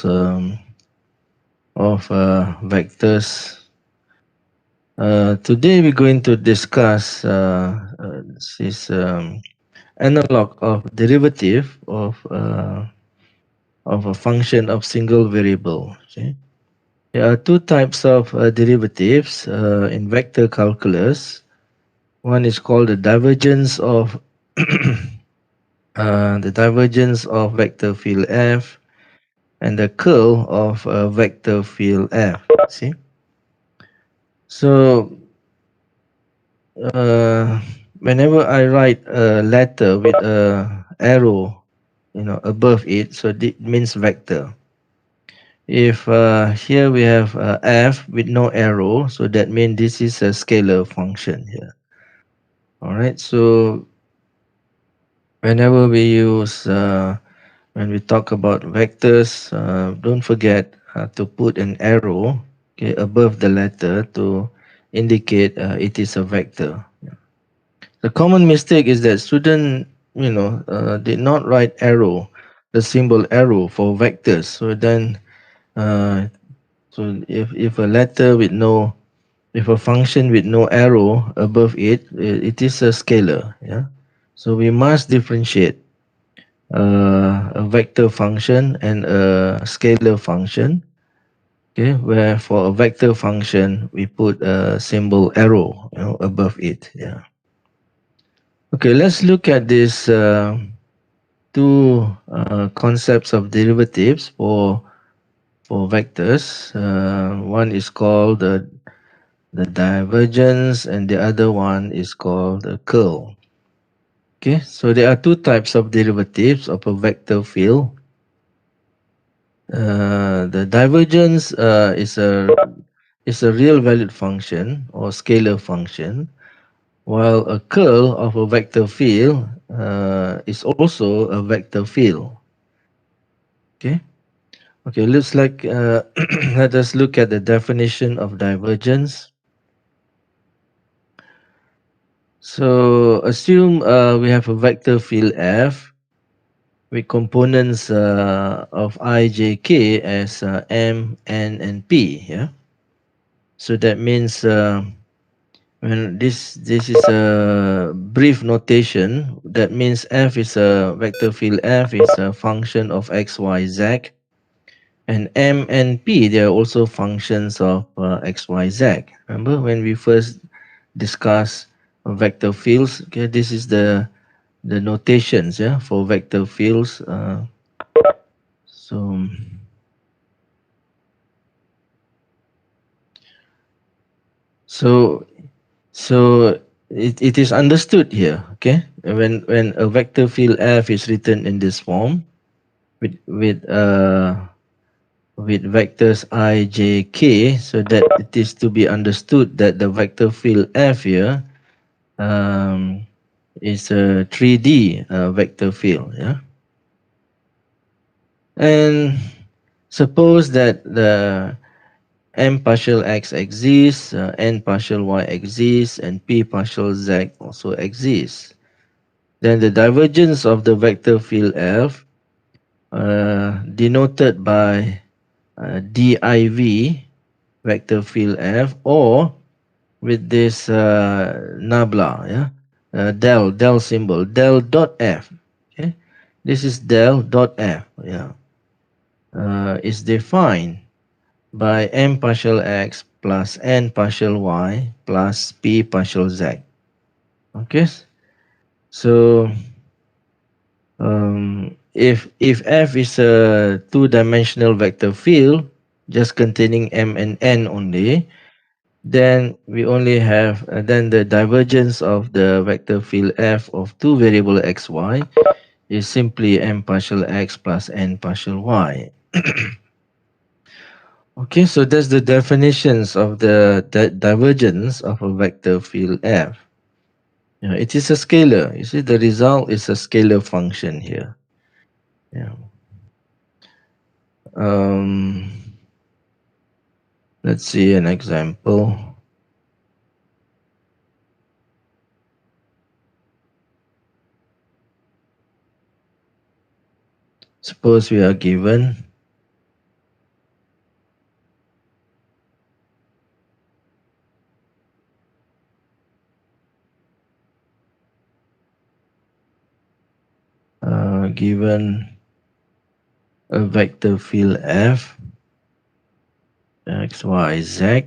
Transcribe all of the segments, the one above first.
examples of vectors. Today we're going to discuss this analog of derivative of a function of single variable. Okay? There are two types of derivatives in vector calculus. One is called the divergence of vector field f and the curl of vector field f. See, so whenever I write a letter with a arrow, above it, so it means vector. If here we have f with no arrow, so that means this is a scalar function here. All right, so whenever we use when we talk about vectors, don't forget to put an arrow, okay, above the letter to indicate it is a vector. The common mistake is that student, did not write arrow, the symbol arrow for vectors. So then, if a letter with no, if a function with no arrow above it, it is a scalar. Yeah. So we must differentiate a vector function and a scalar function. Okay, where for a vector function we put a symbol arrow, above it. Yeah. Okay, let's look at this two concepts of derivatives for vectors. One is called the divergence, and the other one is called the curl. Okay, so there are two types of derivatives of a vector field. The divergence is a real valued function or scalar function, while a curl of a vector field is also a vector field. Okay. Okay. Looks like let us look at the definition of divergence. So assume we have a vector field F with components of I, J, K as M, N, and P. Yeah. So that means when this is a brief notation. That means F is a vector field. F is a function of X, Y, Z, and M and P, they are also functions of X, Y, Z. Remember when we first discussed vector fields? Okay, this is the notations, yeah, for vector fields. So so so it is understood here. Okay, when a vector field F is written in this form with vectors I, J, K, so that it is to be understood that the vector field F here um, is a 3D vector field. Yeah, and suppose that the m partial x exists, n partial y exists, and p partial z also exists. Then the divergence of the vector field F, denoted by div vector field F, or with this nabla, yeah, del symbol, del dot F. Okay, this is del dot F. Yeah, is defined by m partial x plus n partial y plus p partial z. Okay, so if f is a two-dimensional vector field just containing m and n only, then we only have then the divergence of the vector field f of two variable x, y is simply m partial x plus n partial y. Okay, so that's the definitions of the divergence of a vector field f. Yeah, it is a scalar. You see, the result is a scalar function here. Yeah. Um, let's see an example. Suppose we are given given a vector field F x, y, z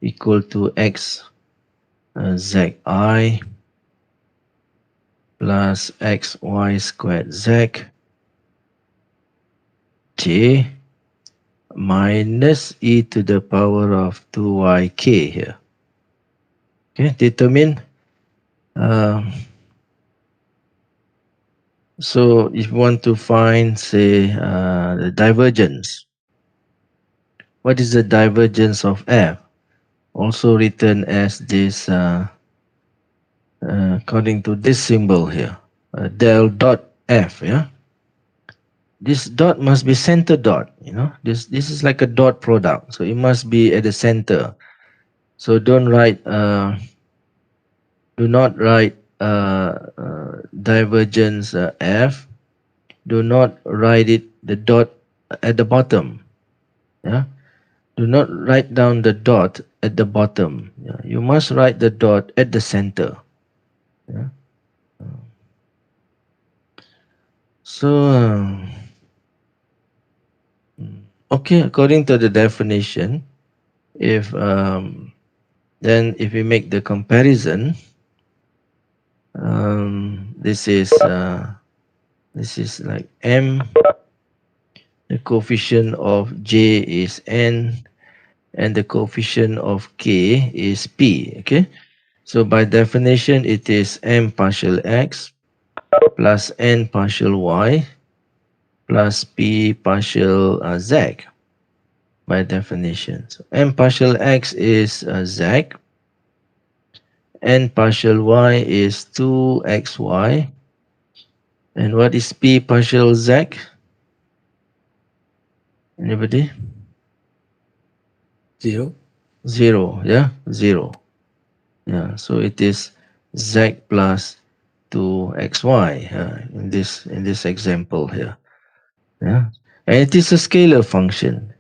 equal to x z I plus x y squared z j minus e to the power of 2yk here. Okay, determine. Um, so if you want to find, say, the divergence, what is the divergence of f? Also written as this, according to this symbol here, del dot f. Yeah, this dot must be center dot. You know, this is like a dot product, so it must be at the center. So don't write. Do not write divergence f. Do not write it the dot at the bottom. Yeah. Do not write down the dot at the bottom. Yeah. You must write the dot at the center. Yeah. So, okay, according to the definition, if then if we make the comparison, this is like m. The coefficient of j is n, and the coefficient of k is p. Okay, so by definition, it is m partial x plus n partial y plus p partial z by definition. So m partial x is z, n partial y is 2xy, and what is p partial z? Anybody? 0. 0, yeah? 0. Yeah, so it is z plus 2xy in this example here. Yeah, and it is a scalar function.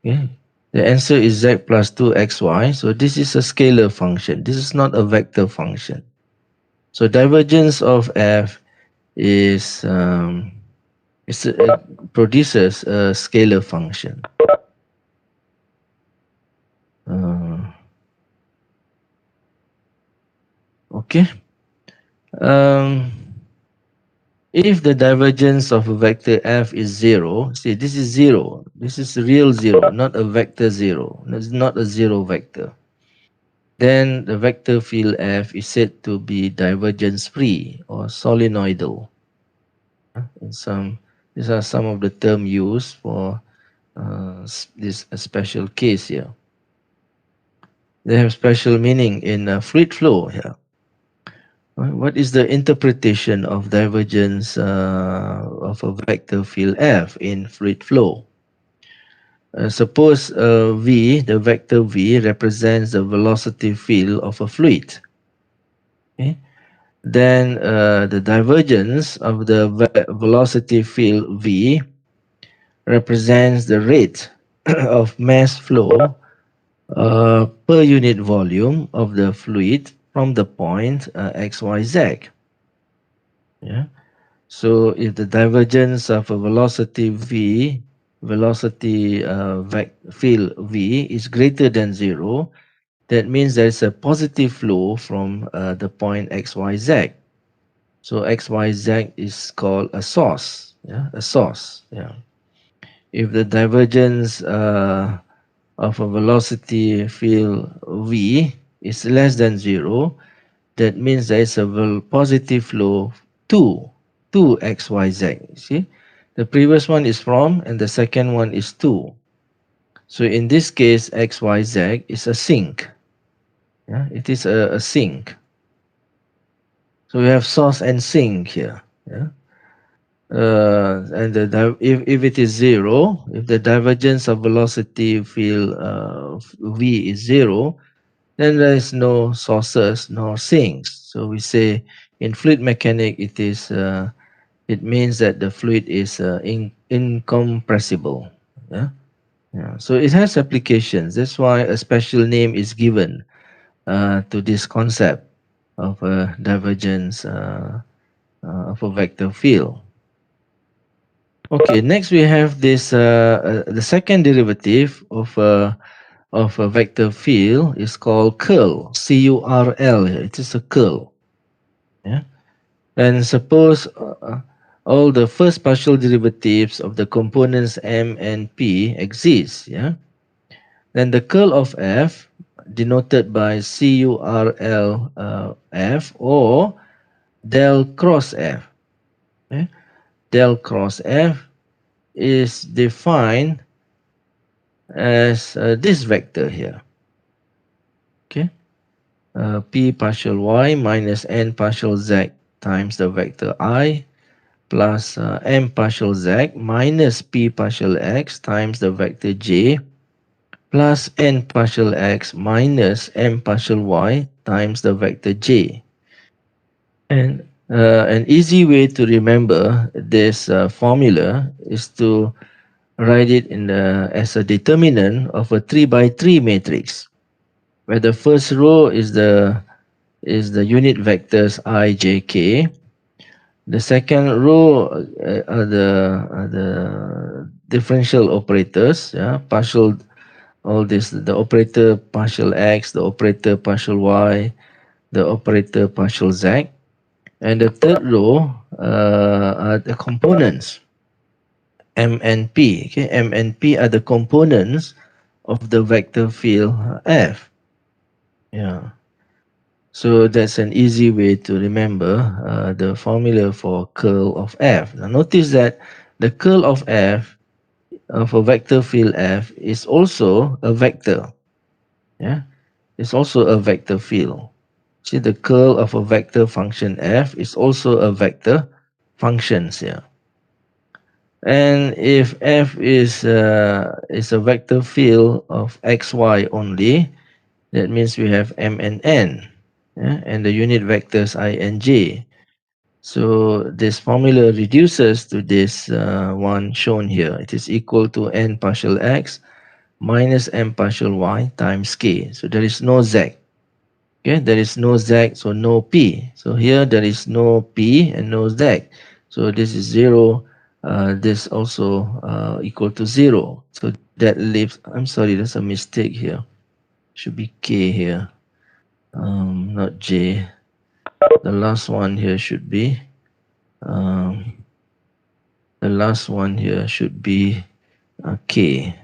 Okay, the answer is z plus 2xy. So this is a scalar function. This is not a vector function. So divergence of f is produces a scalar function. Uh, okay. Um, if the divergence of a vector f is 0, see this is 0. This is real 0, not a vector 0. It's not a 0 vector. Then the vector field f is said to be divergence free or solenoidal. In some, these are some of the term used for this special case here. They have special meaning in fluid flow here. What is the interpretation of divergence of a vector field f in fluid flow? Suppose v, the vector v, represents the velocity field of a fluid. Okay? Then the divergence of the velocity field v represents the rate of mass flow per unit volume of the fluid from the point xyz. Yeah. So if the divergence of a velocity v, velocity field v is greater than 0, that means there is a positive flow from the point xyz. So xyz is called a source. Yeah, a source. Yeah. If the divergence of a velocity field v is less than 0, that means there is a positive flow to xyz. See, the previous one is from, and the second one is to. So in this case, xyz is a sink. Yeah, it is a sink. So we have source and sink here. Yeah. And if it is 0, if the divergence of velocity field v is 0, then there is no sources nor sinks. So we say in fluid mechanics, it means that the fluid is incompressible. Yeah? Yeah. So it has applications. That's why a special name is given to this concept of divergence of a vector field. Okay, next we have this the second derivative of a vector field is called curl. C-U-R-L. It is a curl. Yeah. And suppose all the first partial derivatives of the components m and p exist. Yeah. Then the curl of f, denoted by curl f or del cross f. Okay? Del cross f is defined as this vector here. Okay, p partial y minus n partial z times the vector I plus m partial z minus p partial x times the vector j plus n partial x minus m partial y times the vector j. And an easy way to remember this formula is to write it in as a determinant of a 3 by 3 matrix, where the first row is the unit vectors I, j, k. The second row are the differential operators, yeah, partial, all this, the operator partial x, the operator partial y, the operator partial z. And the third row are the components M and P. Okay, M and P are the components of the vector field F. Yeah. So that's an easy way to remember the formula for curl of F. Now notice that the curl of F of a vector field F is also a vector. Yeah, it's also a vector field. See, the curl of a vector function F is also a vector function here. And if F is a vector field of xy only, that means we have m and n, yeah, and the unit vectors I and j. So this formula reduces to this one shown here. It is equal to n partial x minus m partial y times k. So there is no z. Okay, there is no z, so no p. So here there is no p and no z. So this is 0. This also equal to 0. So that leaves, I'm sorry, there's a mistake here. Should be k here, not j. The last one here should be, um, the last one here should be k.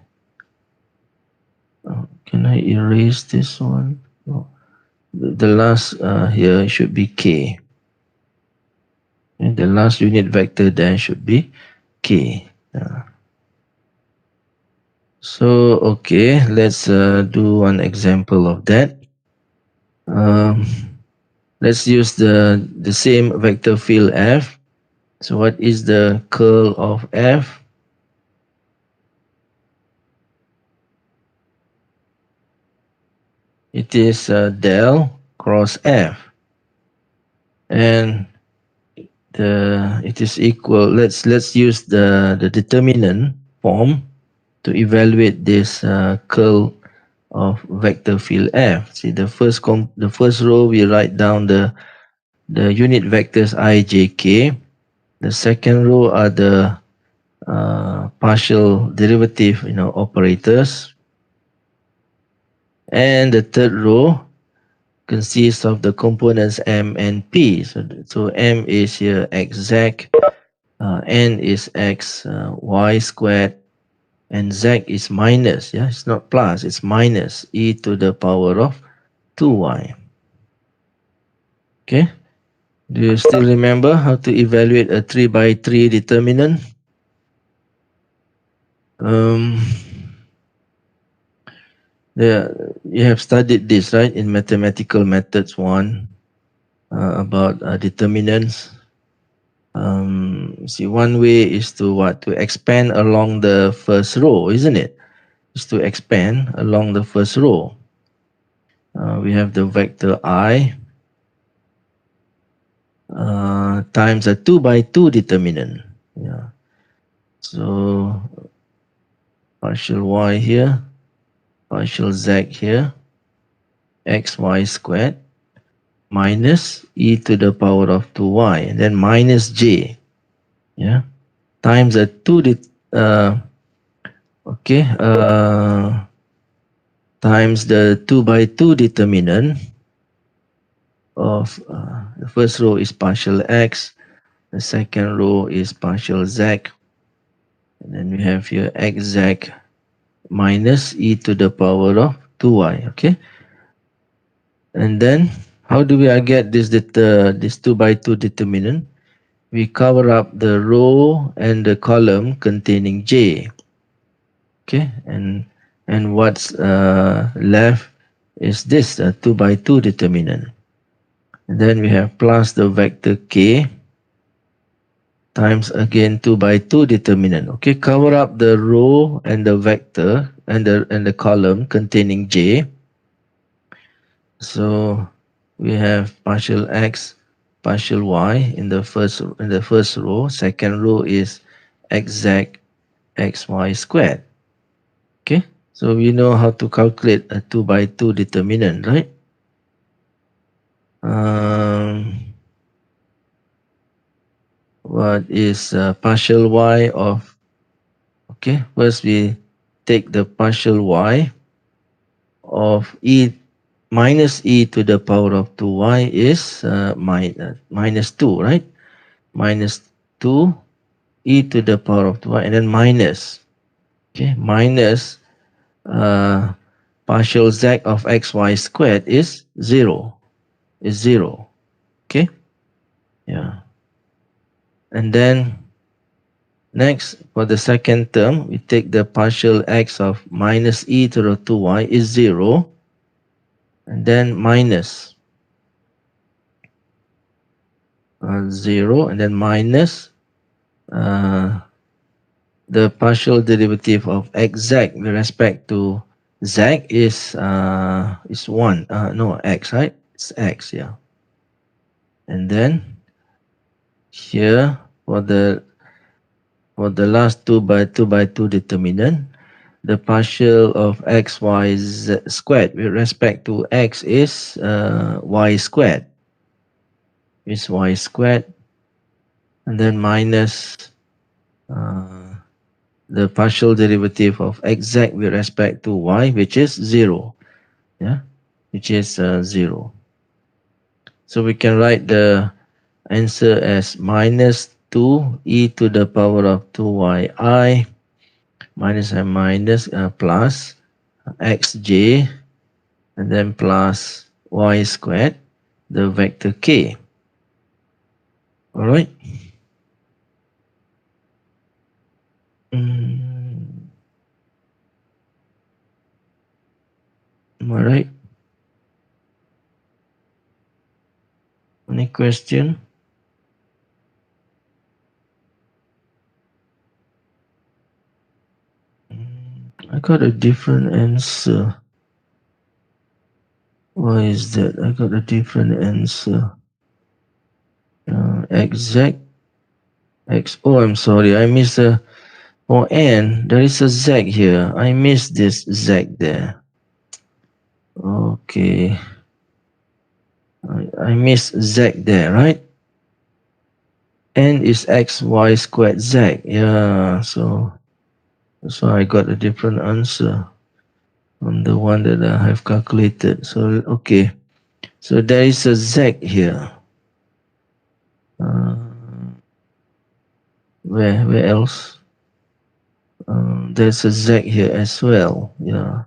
Can I erase this one? No. The last here should be k. And the last unit vector there should be k. So, okay, let's do one example of that. Um, let's use the same vector field f. So what is the curl of f? It is del cross f. And it is equal, let's use the determinant form to evaluate this curl of vector field f. See, the first row we write down the unit vectors I, j, k. The second row are the partial derivative, operators. And the third row consists of the components m and p. So m is here xz, n is x y squared, and z is minus. Yeah, it's not plus, it's minus e to the power of 2y. Okay. Do you still remember how to evaluate a 3 by 3 determinant? Um, you have studied this, right, in Mathematical Methods 1 about determinants. See, one way is to what? To expand along the first row, isn't it? Is to expand along the first row. We have the vector I times a 2 by 2 determinant. Yeah. So partial y here, partial z here, xy squared. minus e to the power of 2y, and then minus j, yeah, times a okay, times the 2 by 2 determinant of the first row is partial x, the second row is partial z, and then we have here x z minus e to the power of 2y, okay. And then how do we get this 2 by 2 determinant? We cover up the row and the column containing j, okay, and what's left is this 2 by 2 determinant. And then we have plus the vector k times again 2 by 2 determinant. Okay, cover up the row and the vector and the column containing j. So we have partial x, partial y in the first row. Second row is exact xy squared. Okay, so we know how to calculate a 2 by 2 determinant, right? Um, what is partial y of, okay, first we take the partial y of e minus e to the power of 2y is minus 2, right? Minus 2 e to the power of 2y, and then minus, okay, minus partial z of xy squared is 0, okay, yeah. And then next, for the second term, we take the partial x of minus e to the 2y is 0, and then minus 0, and then minus uh, the partial derivative of x with respect to z is 1. No, x, right? It's x, yeah. And then here for the last 2 by 2 by 2 determinant, the partial of xy squared with respect to x is y squared. Is y squared, and then minus uh, the partial derivative of x with respect to y, which is 0. Yeah, which is 0. So we can write the answer as minus 2 e to the power of 2yi minus and minus plus xj, and then plus y squared, the vector k. All right. Mm, am I right? Any question? I got a different answer. Why is that? I got a different answer. Exact x. Oh, I'm sorry. I missed a. For n, there is a z here. I missed this z there. Okay. I missed z there, right? N is xy squared z. Yeah. So I got a different answer from the one that I have calculated. So okay. So there is a z here. Uh, where else? There's a z here as well. Yeah.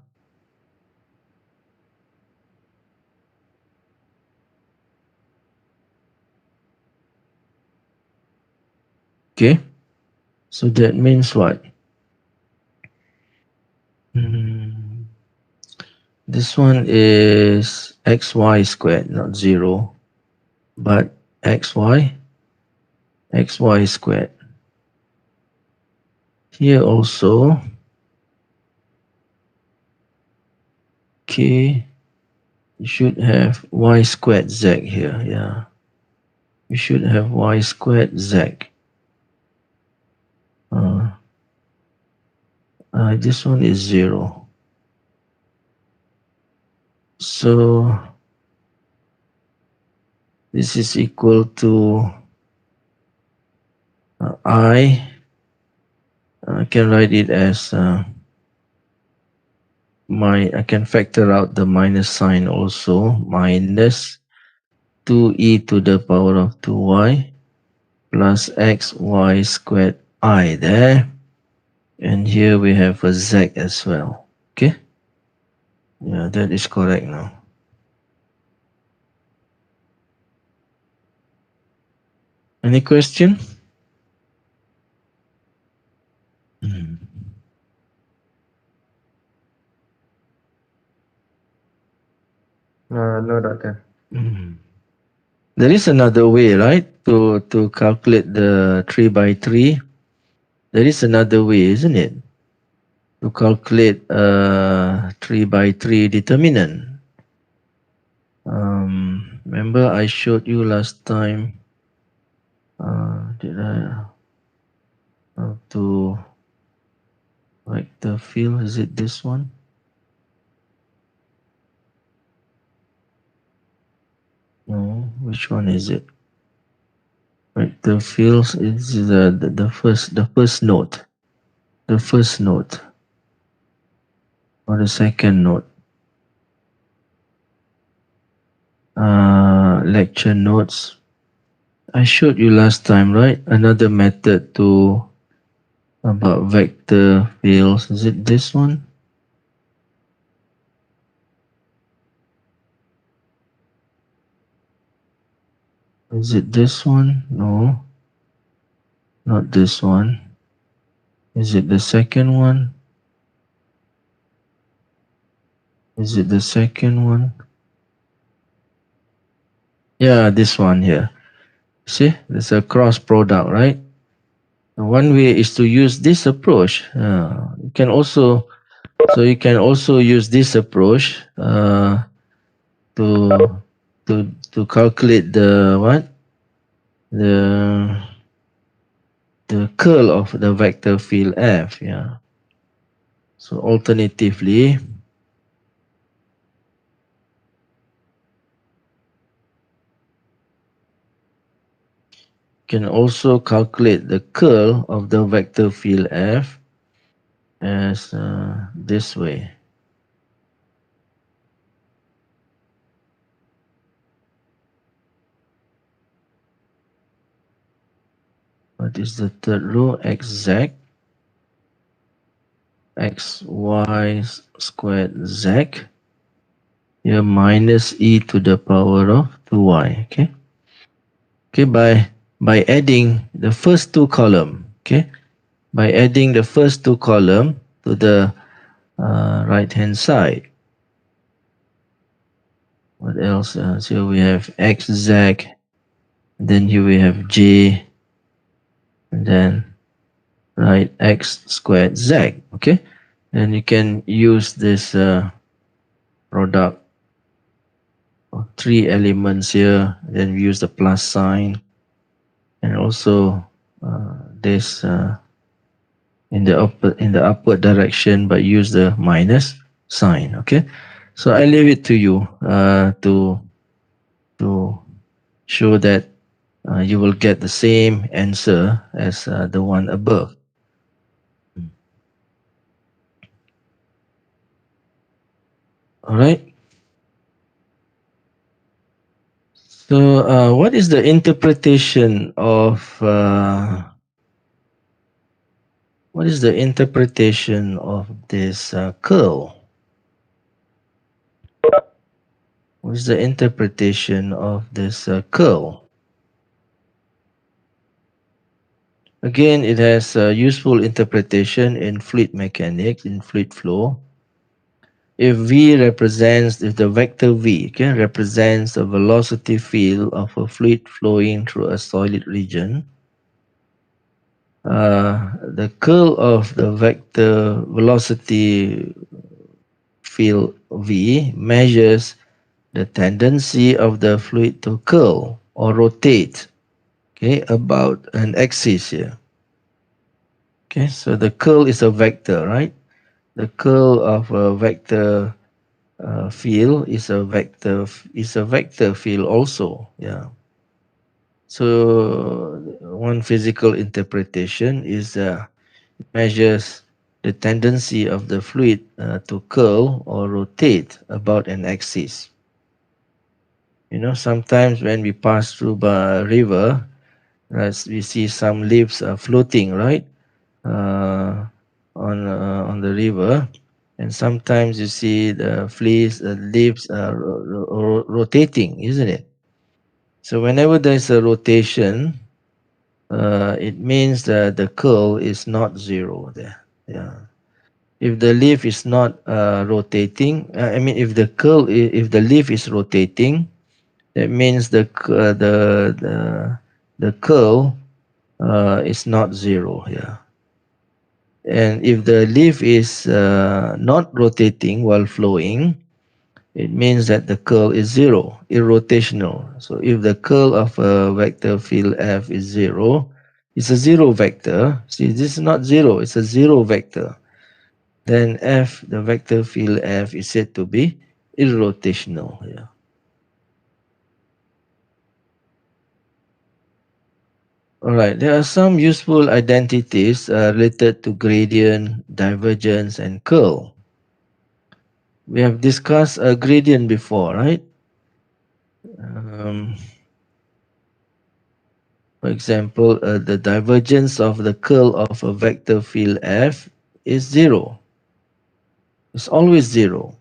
Okay. So that means what? Hmm. This one is xy squared, not 0, but xy squared. Here also, k, you should have y squared z here. Yeah, you should have y squared z. Uh, this one is 0. So This is equal to I. I can write it as I can factor out the minus sign also, minus 2e to the power of 2y plus xy squared I there. And here we have a z as well. Okay? Yeah, that is correct now. Any question? Mm. No, doctor. Mm. There is another way, right? To calculate the 3 by 3. There is another way, isn't it? To calculate 3 by 3 determinant. Remember I showed you last time. Did I how to vector field? Is it this one? No, which one is it? Vector fields is the first node. The first node or the second node. Lecture notes. I showed you last time, right? Another method to about vector fields. Is it this one? Is it this one? No, not this one. Is it the second one? Is it the second one? Yeah, this one here. See, there's a cross product, right? One way is to use this approach. You can also use this approach to to calculate the what the the curl of the vector field f. Yeah. So alternatively, can also calculate the curl of the vector field f as this way. What is the third row? X y squared z. Here minus e to the power of 2y. Okay. Okay. By adding the first two column. Okay. By adding the first two column to the right hand side. What else? So we have x z. Then here we have j. And then right x squared z. Okay. And you can use this product of three elements here. Then we use the plus sign, and also this in the upward direction, but use the minus sign. Okay. So I leave it to you to show that you will get the same answer as the one above. All right. So, what is the interpretation of this curl? What is the interpretation of this curl? Again, it has a useful interpretation in fluid mechanics, in fluid flow. If the vector v represents a velocity field of a fluid flowing through a solid region, the curl of the vector velocity field v measures the tendency of the fluid to curl or rotate, about an axis here. Okay, so the curl is a vector, right? The curl of a vector field is a vector field also. Yeah. So one physical interpretation is measures the tendency of the fluid to curl or rotate about an axis. You know, sometimes when we pass through a river, we see some leaves floating, right, uh, on the river, and sometimes you see the leaves rotating, isn't it? So whenever there is a rotation, it means that the curl is not zero there. Yeah. If the leaf is not rotating, I mean, if the leaf is rotating, that means the curl is not zero here. And if the leaf is not rotating while flowing, it means that the curl is zero, irrotational. So if the curl of a vector field f is zero, it's a zero vector. See, this is not zero, it's a zero vector. Then f, the vector field f, is said to be irrotational. Yeah. All right, there are some useful identities related to gradient, divergence, and curl. We have discussed a gradient before, right? Um, for example, the divergence of the curl of a vector field f is zero. It's always zero.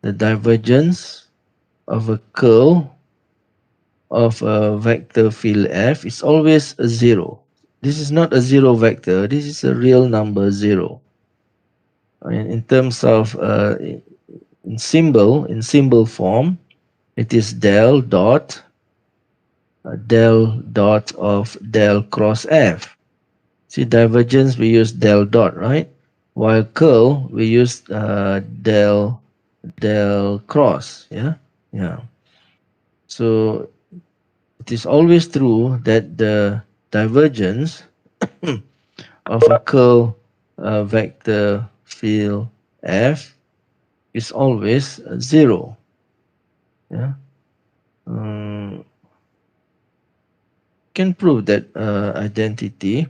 The divergence of a curl of a vector field f is always a zero. This is not a zero vector. This is a real number zero. In terms of in symbol form, it is del dot of del cross f. See, divergence we use del dot, right? While curl we use del cross. Yeah, yeah. So it is always true that the divergence of a curl vector field f is always zero. Yeah. Um, can prove that identity.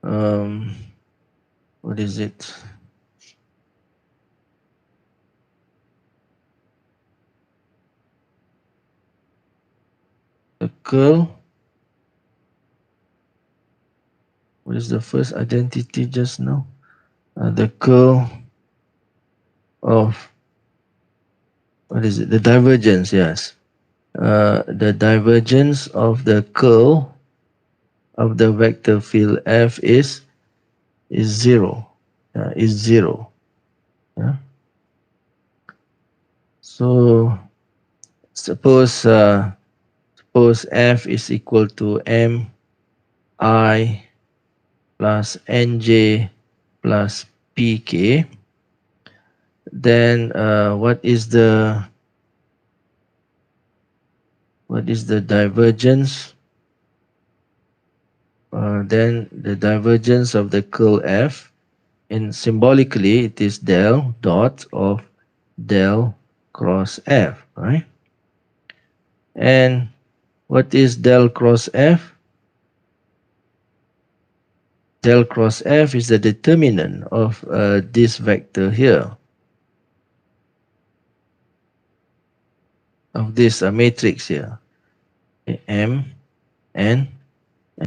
Um, what is it? The curl. What is the first identity just now? The curl of, what is it? The divergence, yes. The divergence of the curl of the vector field f is zero. Is zero. Yeah. So suppose suppose f is equal to m I plus nj plus pk. Then what is the divergence? Then the divergence of the curl f, and symbolically it is del dot of del cross f, right? And what is del cross f? Del cross f is the determinant of this vector here, of this matrix here, m, n,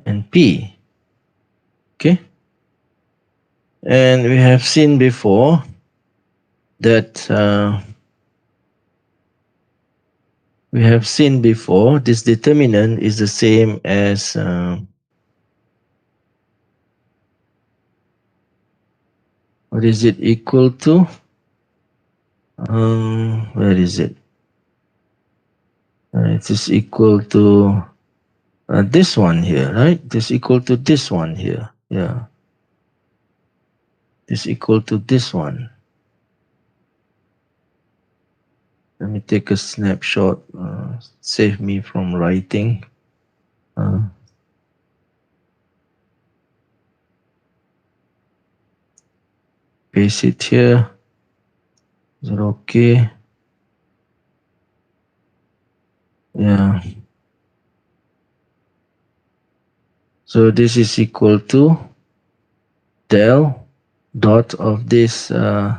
and p. Okay, and we have seen before that this determinant is the same as what is it equal to? Where is it? It is equal to this one here, right? It is equal to this one here. Yeah, it is equal to this one. Let me take a snapshot. Save me from writing. Paste it here. Is it okay? Yeah. So this is equal to del dot of this uh,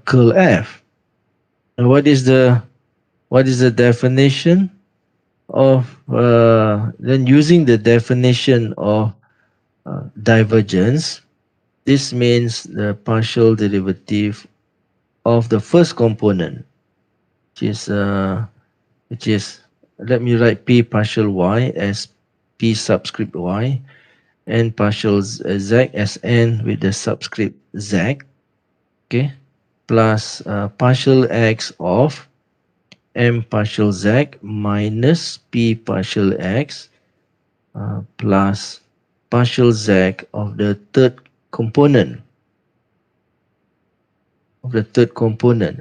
curl f. And what is the definition of then using the definition of divergence? This means the partial derivative of the first component, which is let me write p partial y as p subscript y and partial z as n with the subscript z, okay, plus partial x of m partial z minus p partial x plus partial z of the third component,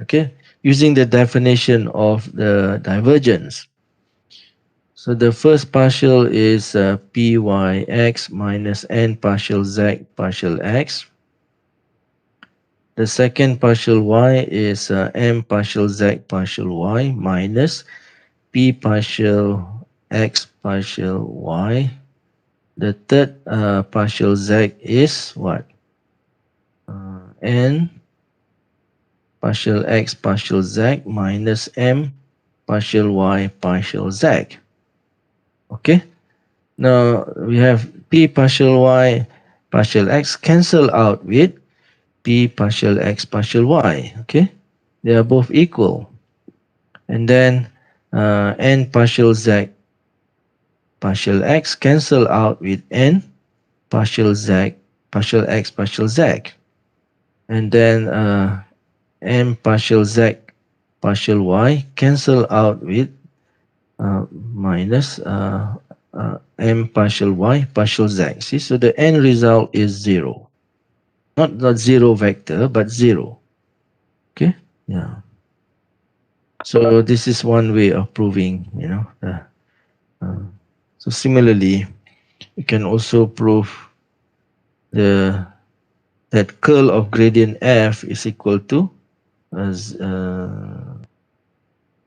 okay, using the definition of the divergence. So the first partial is pyx minus n partial z partial x. The second partial y is m partial z partial y minus p partial x partial y. The third partial z is what? N partial x partial z minus m partial y partial z. Okay. Now we have p partial y partial x cancel out with p partial x partial y. Okay. They are both equal. And then n partial z partial x cancel out with n partial z partial x partial z. And then m partial z partial y cancel out with minus m partial y partial z. See, so the end result is 0. Not 0 vector, but 0. Okay? Yeah. So this is one way of proving, uh, so similarly, you can also prove the that curl of gradient f is equal to as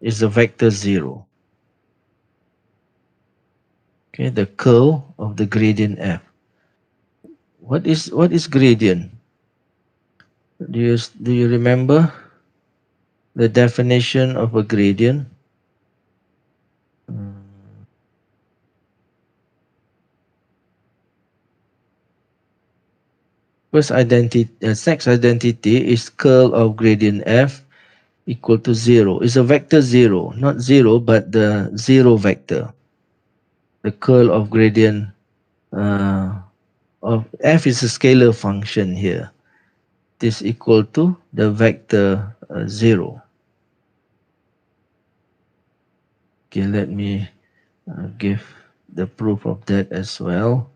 is the vector 0. Okay, the curl of the gradient f. What is gradient? Do you remember the definition of a gradient? Mm, First identity, sex identity is curl of gradient f equal to 0. It's a vector 0, not 0, but the 0 vector. The curl of gradient uh, of f is a scalar function here. This equal to the vector 0. Okay, let me give the proof of that as well.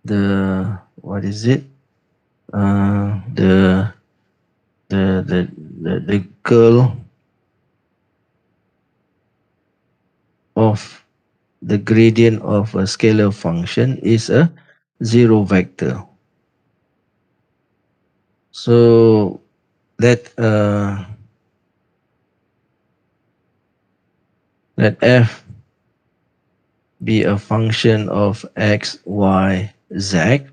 The what is it? The the curl of the gradient of a scalar function is a 0 vector. So let f be a function of x, y, z.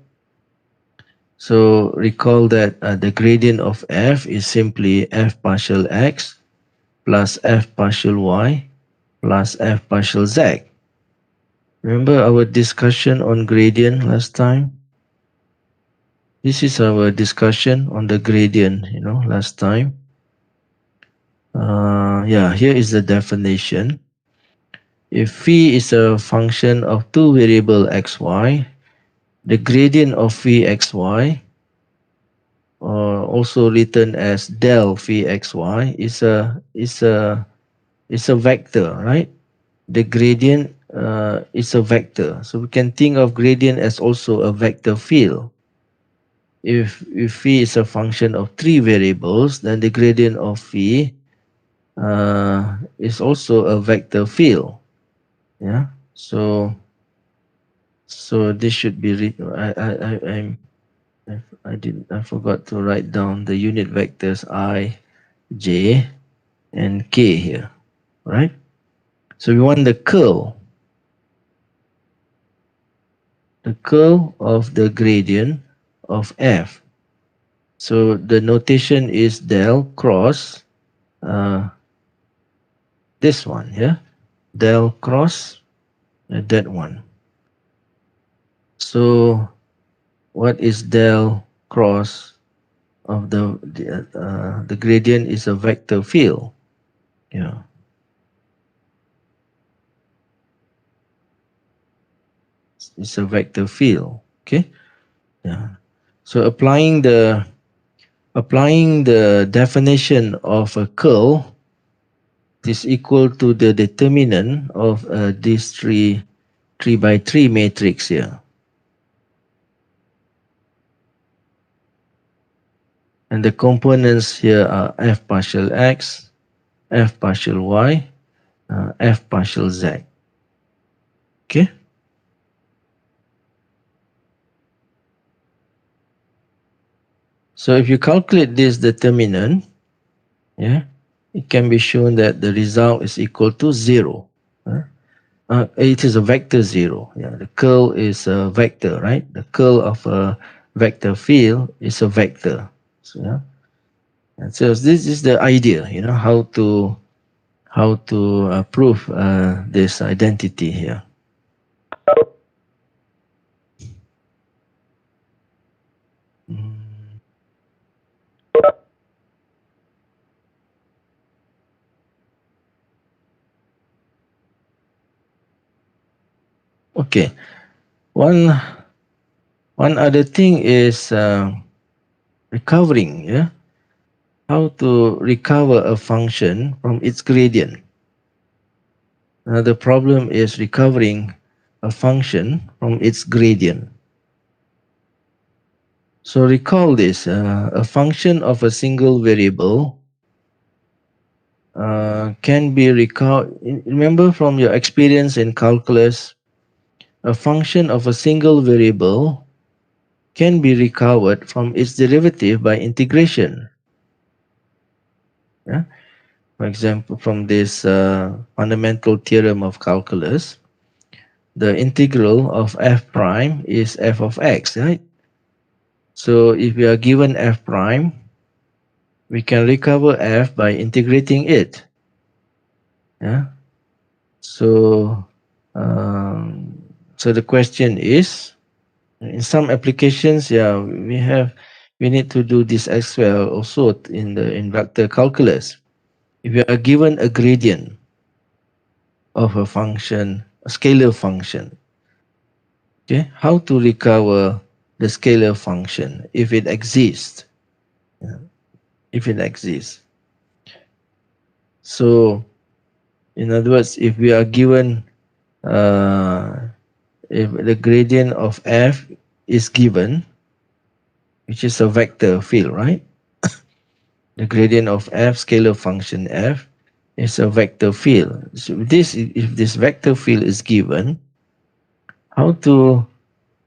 So recall that the gradient of f is simply f partial x plus f partial y plus f partial z. Remember our discussion on gradient last time? This is our discussion on the gradient, last time. Yeah, here is the definition. If phi is a function of two variable xy, the gradient of phi xy, or also written as del phi xy, is a vector, right? The gradient is a vector, so we can think of gradient as also a vector field. If phi is a function of three variables, then the gradient of phi is also a vector field. Yeah. So this should be I forgot to write down the unit vectors I, J, and K here, right? So we want the curl of the gradient of f. So the notation is del cross this one, yeah? Del cross that one. So what is del cross of the gradient is a vector field. Yeah, it's a vector field. Okay. Yeah. So applying the definition of a curl is equal to the determinant of this three by three matrix here, and the components here are f partial x, f partial y, f partial z. Okay. So if you calculate this determinant, yeah, it can be shown that the result is equal to 0. It is a vector 0. Yeah, the curl is a vector, right? The curl of a vector field is a vector. So, yeah. And so this is the idea, how to prove this identity here. Mm. Okay. One other thing is recovering. Yeah, how to recover a function from its gradient. The problem is recovering a function from its gradient. So recall this: a function of a single variable can be recovered. Remember from your experience in calculus, a function of a single variable can be recovered from its derivative by integration. Yeah? For example, from this fundamental theorem of calculus, the integral of f prime is f of x, right? So if we are given f prime, we can recover f by integrating it. Yeah. So, so the question is, in some applications, yeah, we need to do this as well also in vector calculus. If you are given a gradient of a function, a scalar function, okay, how to recover the scalar function if it exists? Yeah, if it exists. So, in other words, if we are given if the gradient of f is given, which is a vector field, right? The gradient of f, scalar function f, is a vector field. So if this vector field is given, how to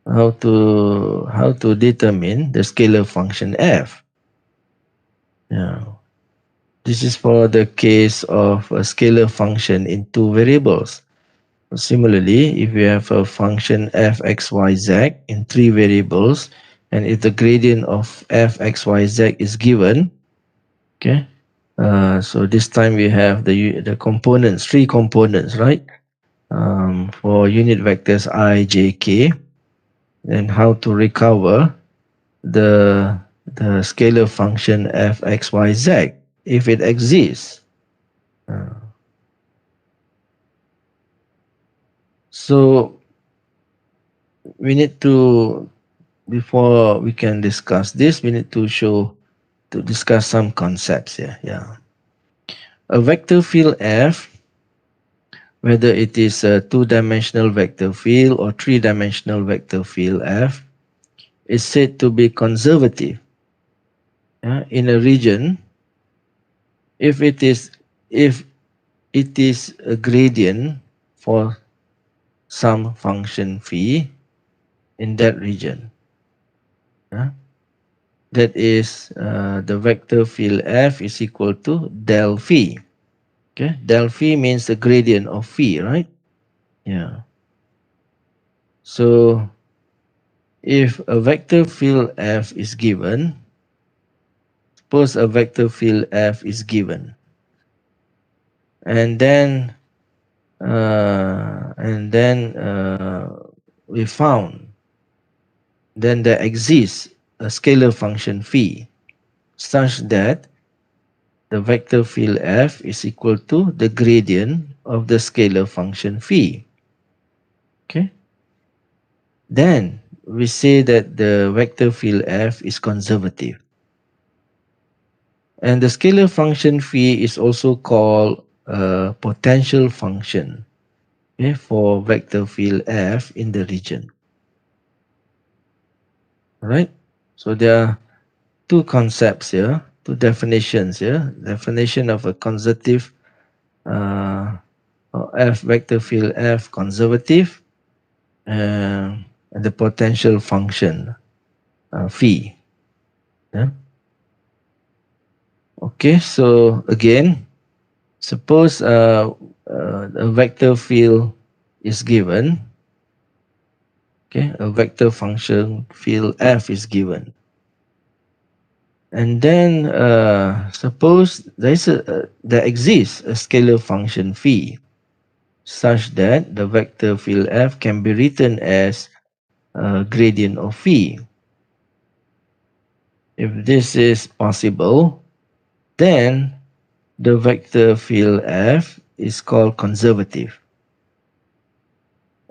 how to determine the scalar function f? Yeah. This is for the case of a scalar function in two variables. Similarly, if we have a function f x y z in three variables, and if the gradient of f x y z is given, okay, so this time we have the components, three components, right? For unit vectors I, j, k, and how to recover the scalar function f x y z if it exists. So we need to, before we can discuss this, we need to discuss some concepts here. Yeah, a vector field f, whether it is a two-dimensional vector field or three-dimensional vector field f, is said to be conservative, yeah, in a region if it is a gradient for some function phi in that region. Yeah? That is, the vector field F is equal to del phi. Okay, del phi means the gradient of phi, right? Yeah. So if a vector field F is given, suppose a vector field F is given, and then we found then there exists a scalar function phi such that the vector field F is equal to the gradient of the scalar function phi. Okay, then we say that the vector field F is conservative. And the scalar function phi is also called a potential function, okay, for vector field F in the region. All right. So there are two concepts here, two definitions here. Definition of a conservative uh, F vector field F conservative, and the potential function phi. Yeah. Okay. So again, suppose a vector field is given. Okay, a vector function field F is given, and then suppose there exists a scalar function phi such that the vector field F can be written as a gradient of phi. If this is possible, then the vector field F is called conservative,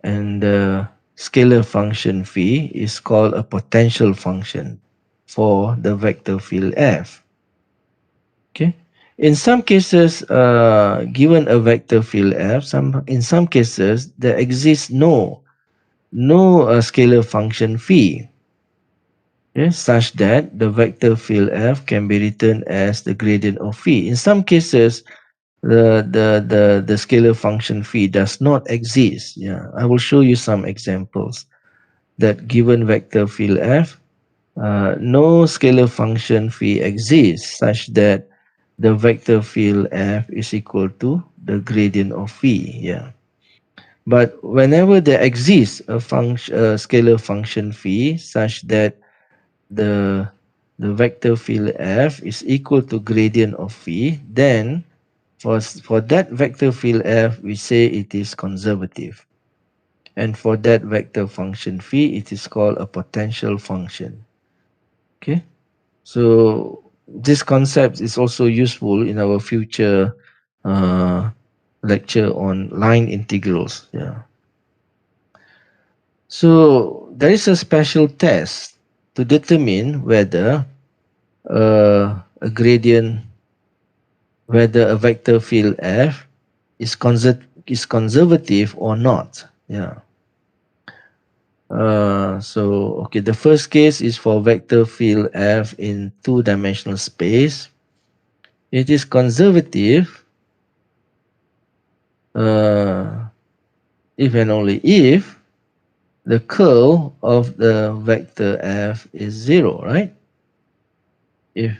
and the scalar function phi is called a potential function for the vector field F. Okay. In some cases, given a vector field F, in some cases there exists no scalar function phi, okay, such that the vector field F can be written as the gradient of phi. In some cases, the scalar function phi does not exist. Yeah, I will show you some examples that given vector field F, no scalar function phi exists such that the vector field F is equal to the gradient of phi. Yeah. But whenever there exists a scalar function phi such that the the vector field F is equal to gradient of phi, then for that vector field F, we say it is conservative. And for that vector function phi, it is called a potential function. Okay. So this concept is also useful in our future uh, lecture on line integrals. Yeah. So there is a special test to determine whether a gradient, whether a vector field F is conservative or not. Yeah. Okay, the first case is for vector field F in two-dimensional space. It is conservative uh, if and only if the curl of the vector F is zero, right? If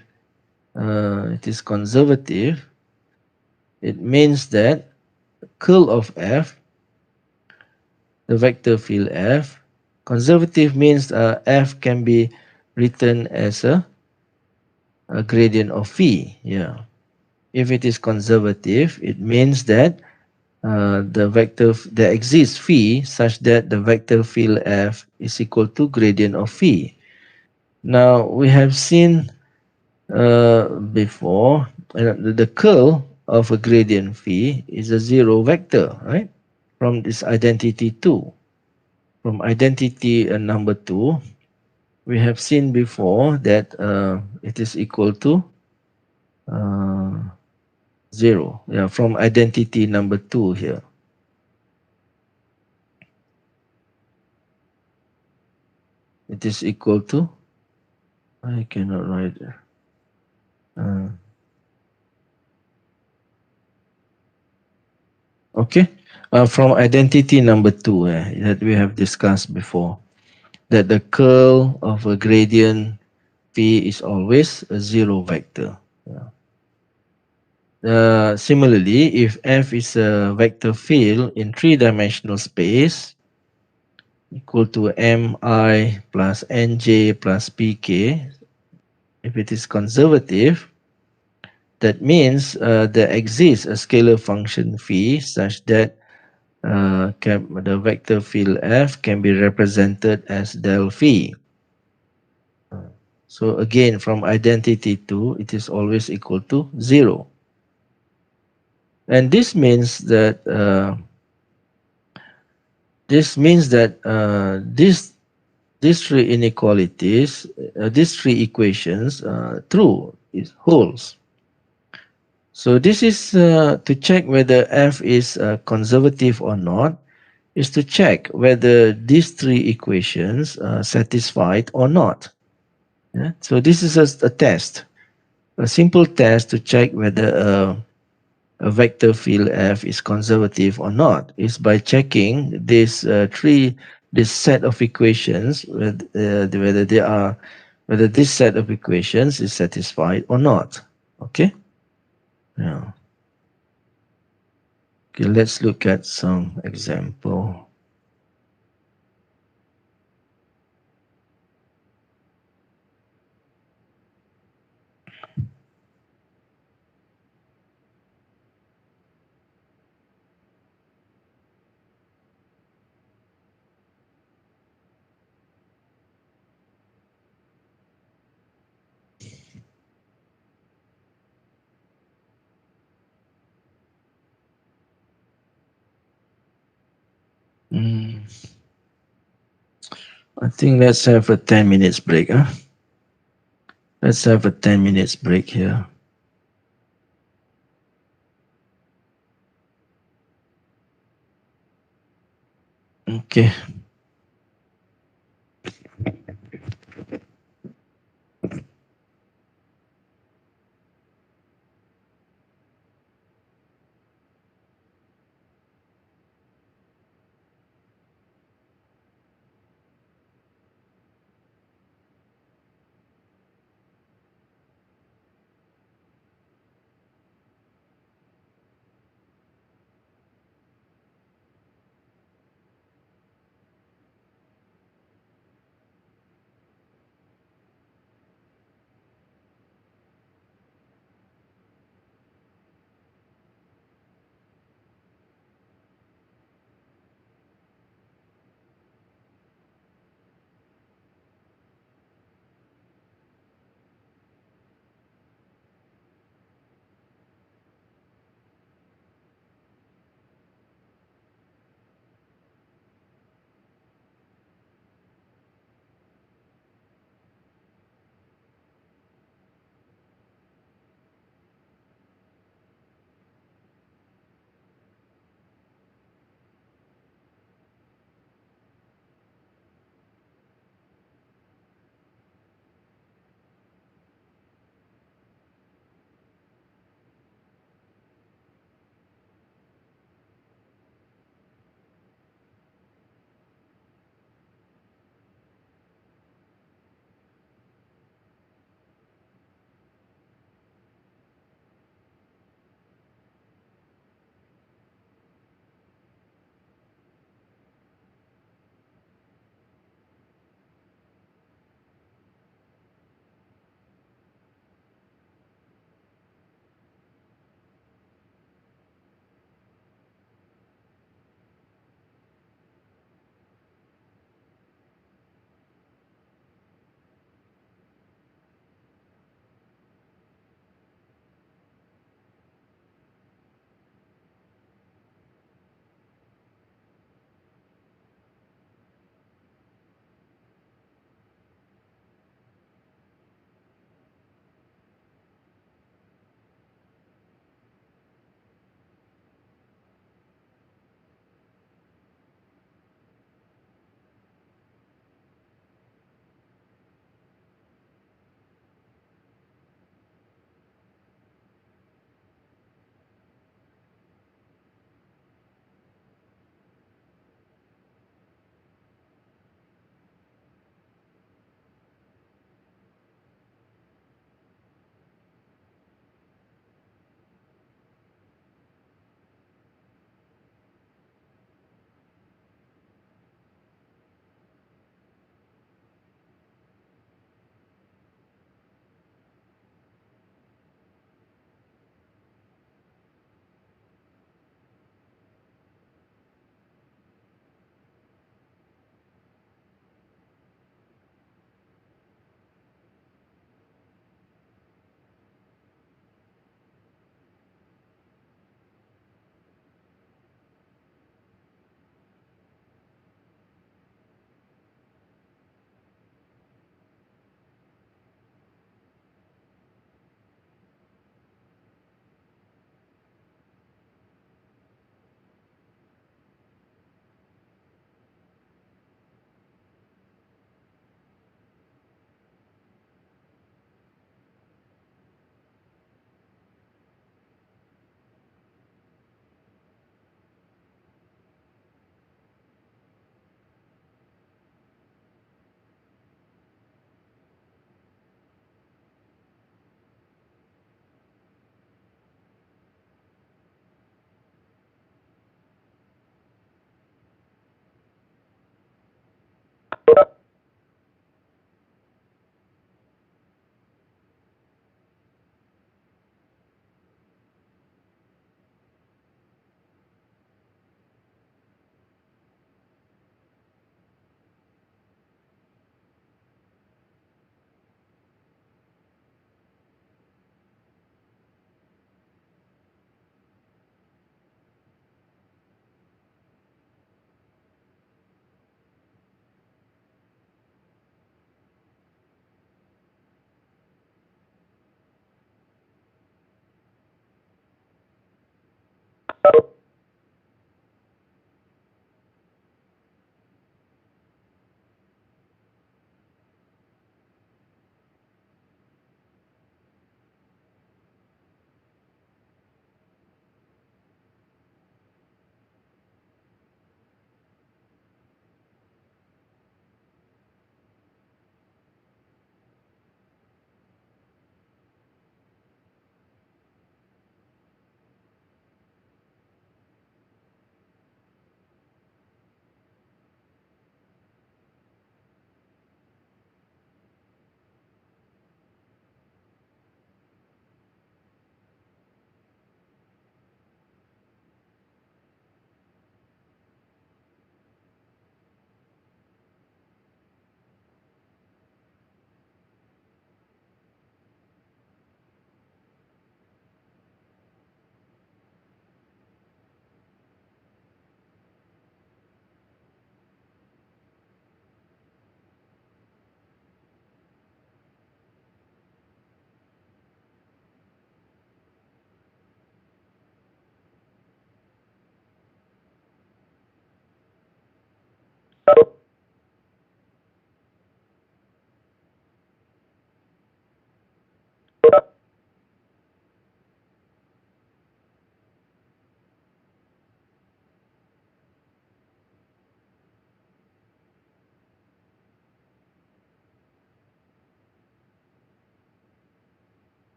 it is conservative, it means that curl of F, the vector field F, conservative means F can be written as a gradient of phi. Yeah. If it is conservative, it means that there exists phi such that the vector field F is equal to gradient of phi. Now we have seen before the curl of a gradient phi is a zero vector, right? From this identity 2. From identity number 2, we have seen before that it is equal to uh, 0. Yeah, from identity number 2 here. It is equal to, I cannot write. Uh, okay. From identity number 2 that we have discussed before, that the curl of a gradient P is always a zero vector. Yeah. Similarly, if F is a vector field in three-dimensional space equal to Mi plus Nj plus Pk, if it is conservative, that means there exists a scalar function phi such that the vector field F can be represented as del phi. So again, from identity 2, it is always equal to 0. And this means that these three inequalities, these three equations, true, is holds. So this is to check whether F is conservative or not, is to check whether these three equations are satisfied or not. Yeah? So this is a test, a simple test to check whether a vector field F is conservative or not is by checking this set of equations whether this set of equations is satisfied or not. Okay. Yeah. Okay. Let's look at some example. Mm, I think let's have a 10 minutes break. Huh? Let's have a 10 minutes break here. Okay.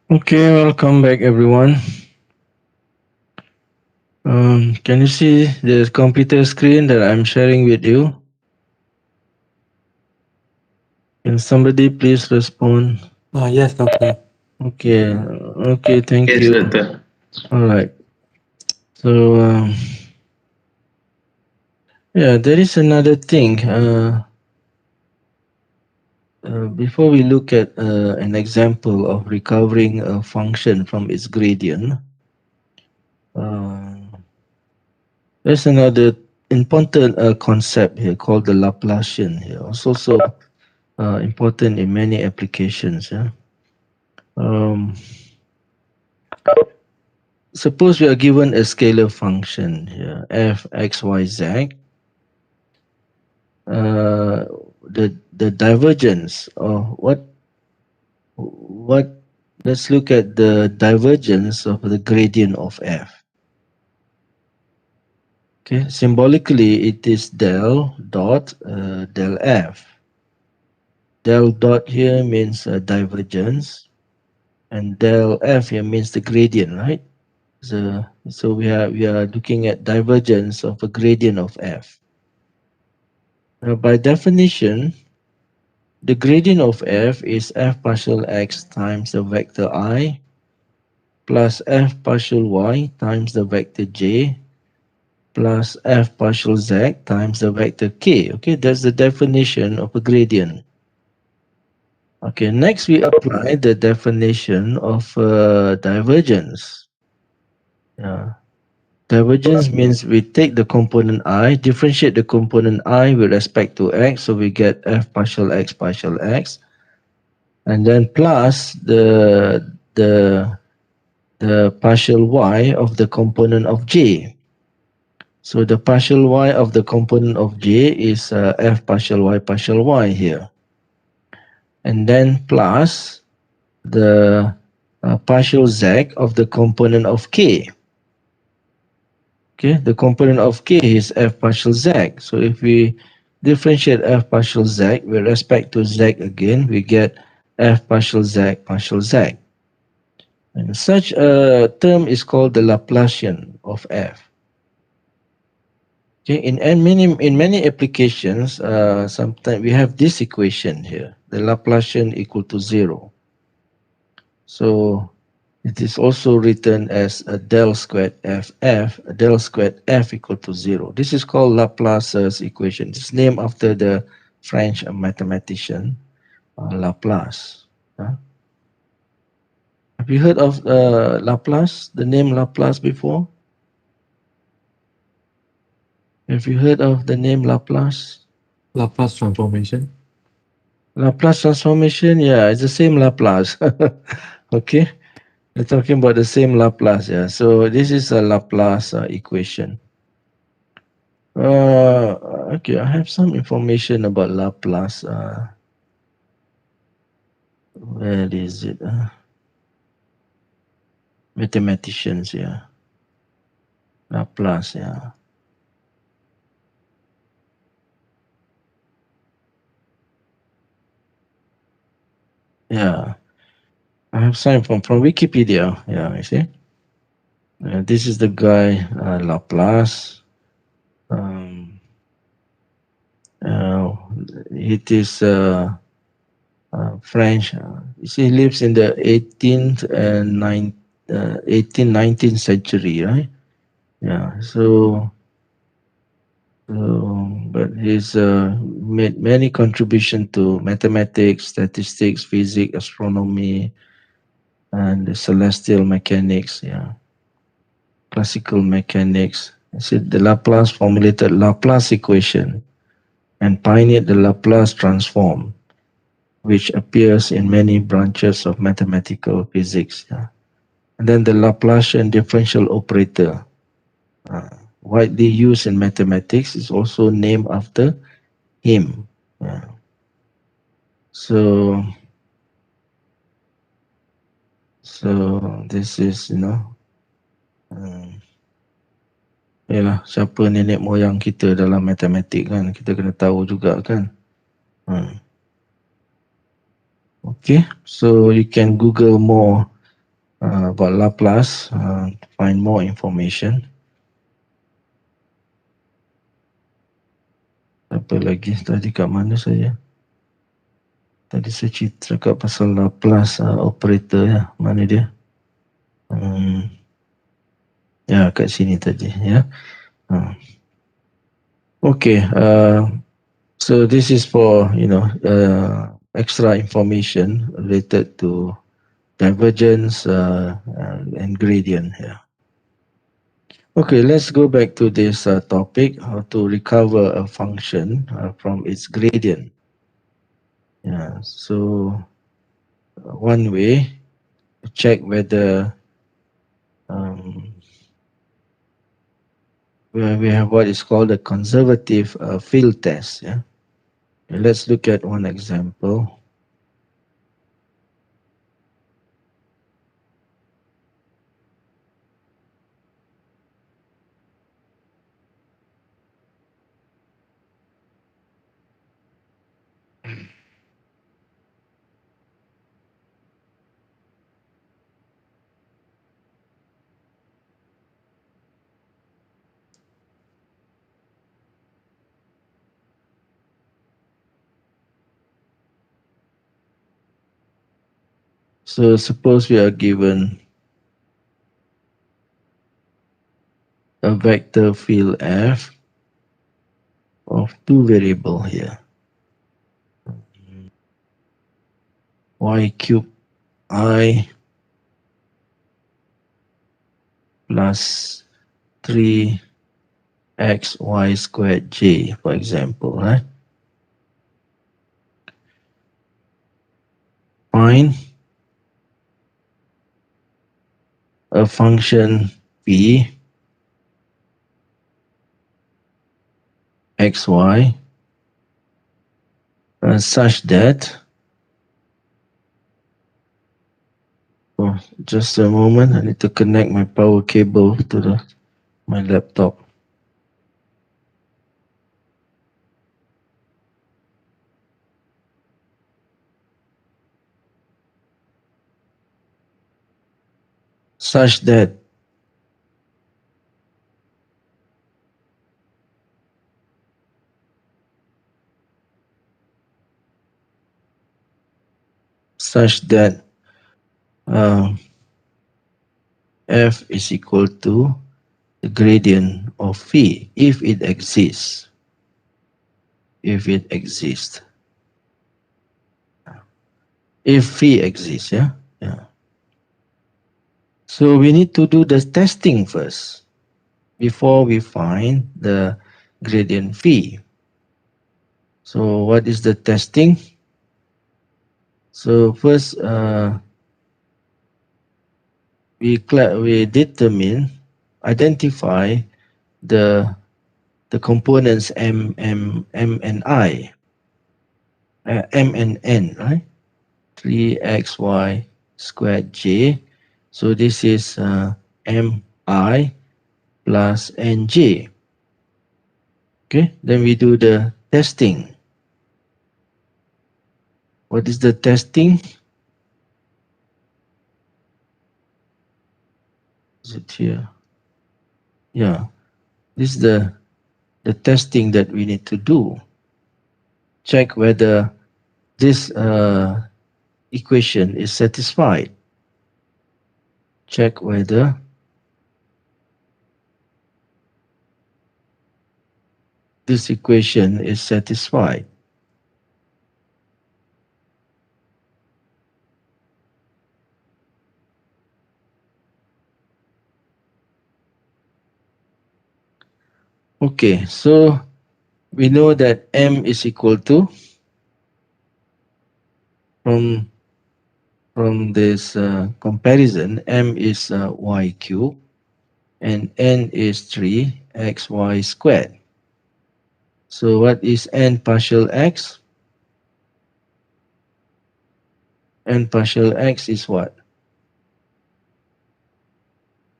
Okay, welcome back everyone. Can you see the computer screen that I'm sharing with you? Can somebody please respond? Yes, doctor. Okay, okay, thank Yes, you. doctor. All right. So, yeah, there is another thing. Before we look at an example of recovering a function from its gradient, uh, there's another important concept here called the Laplacian here. It's also important in many applications. Yeah. Um, Suppose we are given a scalar function here, f x y z. The divergence, or what? Let's look at the divergence of the gradient of f. Okay, symbolically it is del dot del f. Del dot here means divergence, and del f here means the gradient, right? So we are looking at divergence of a gradient of f. Now, by definition, the gradient of f is f partial x times the vector I plus f partial y times the vector j plus f partial z times the vector k. Okay, that's the definition of a gradient. Okay, next we apply the definition of divergence. Yeah. Divergence means we take the component I, differentiate the component I with respect to x, so we get f partial x, and then plus the partial y of the component of j. So the partial y of the component of j is f partial y here, and then plus the partial z of the component of k. Okay, the component of k is f partial z. So if we differentiate f partial z with respect to z again, we get f partial z. And such a term is called the Laplacian of f. Okay, in many applications, sometimes we have this equation here, the Laplacian equal to 0. So it is also written as a del squared del squared f equal to 0. This is called Laplace's equation. It's named after the French mathematician Laplace. Have you heard of Laplace, the name Laplace before? Have you heard of the name Laplace? Laplace transformation. Laplace transformation, yeah, it's the same Laplace. Okay, we're talking about the same Laplace, yeah. So this is a Laplace equation. Okay, I have some information about Laplace. Where is it? Mathematicians, yeah. Laplace, yeah. Yeah, I have some from Wikipedia. Yeah, you see. This is the guy Laplace. Um, uh, it is French. You see, he lives in the 18th and 18th, 19th century, right? Yeah. But he's made many contributions to mathematics, statistics, physics, astronomy, and the celestial mechanics. Yeah, classical mechanics. I said the Laplace formulated Laplace equation and pioneered the Laplace transform, which appears in many branches of mathematical physics. Yeah. And then the Laplacian differential operator, uh, widely used in mathematics, is also named after him. Yeah. So, so this is, um, yalah, siapa nenek moyang kita dalam matematik kan, kita kena tahu juga kan. Hmm. Okay, so you can Google more about Laplace, find more information. Apa lagi tadi, kat mana saya? Tadi saya cerita kat pasal Laplace operator ya. Mana dia? Ya, kat sini tadi ya. Okay, so this is for extra information related to divergence and gradient here. Okay, let's go back to this topic, how to recover a function from its gradient. Yeah, so one way to check whether we have what is called a conservative field test. Yeah, let's look at one example. So suppose we are given a vector field f of two variables here, y cube I plus 3xy squared j, for example, right? Find a function p xy such that, just a moment, I need to connect my power cable to my laptop. Such that f is equal to the gradient of phi if it exists. If it exists. If phi exists, yeah? Yeah. So we need to do the testing first before we find the gradient phi. So what is the testing? So first we identify the components m and I, m and n, right? 3xy squared j. So this is mi plus nj. Okay, then we do the testing. What is the testing? Is it here? Yeah, this is the testing that we need to do. Check whether this equation is satisfied. Check whether this equation is satisfied. Okay, so we know that m is equal to, from this comparison, m is y cube and n is 3xy squared. So what is n partial x? N partial x is what?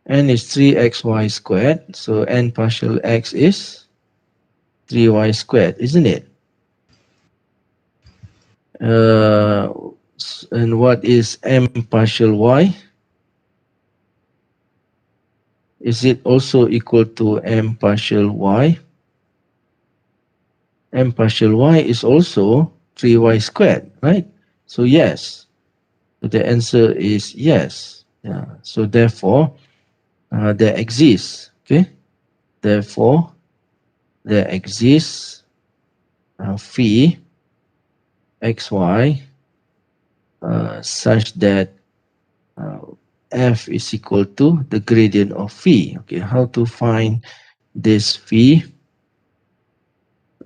N is 3xy squared, so n partial x is 3y squared, isn't it? And what is m partial y? is it also equal to m partial y? M partial y is also 3y squared, right? So yes. So the answer is yes. Yeah. So therefore, there exists. Okay. Therefore, there exists phi xy such that uh, f is equal to the gradient of phi. Okay. How to find this phi?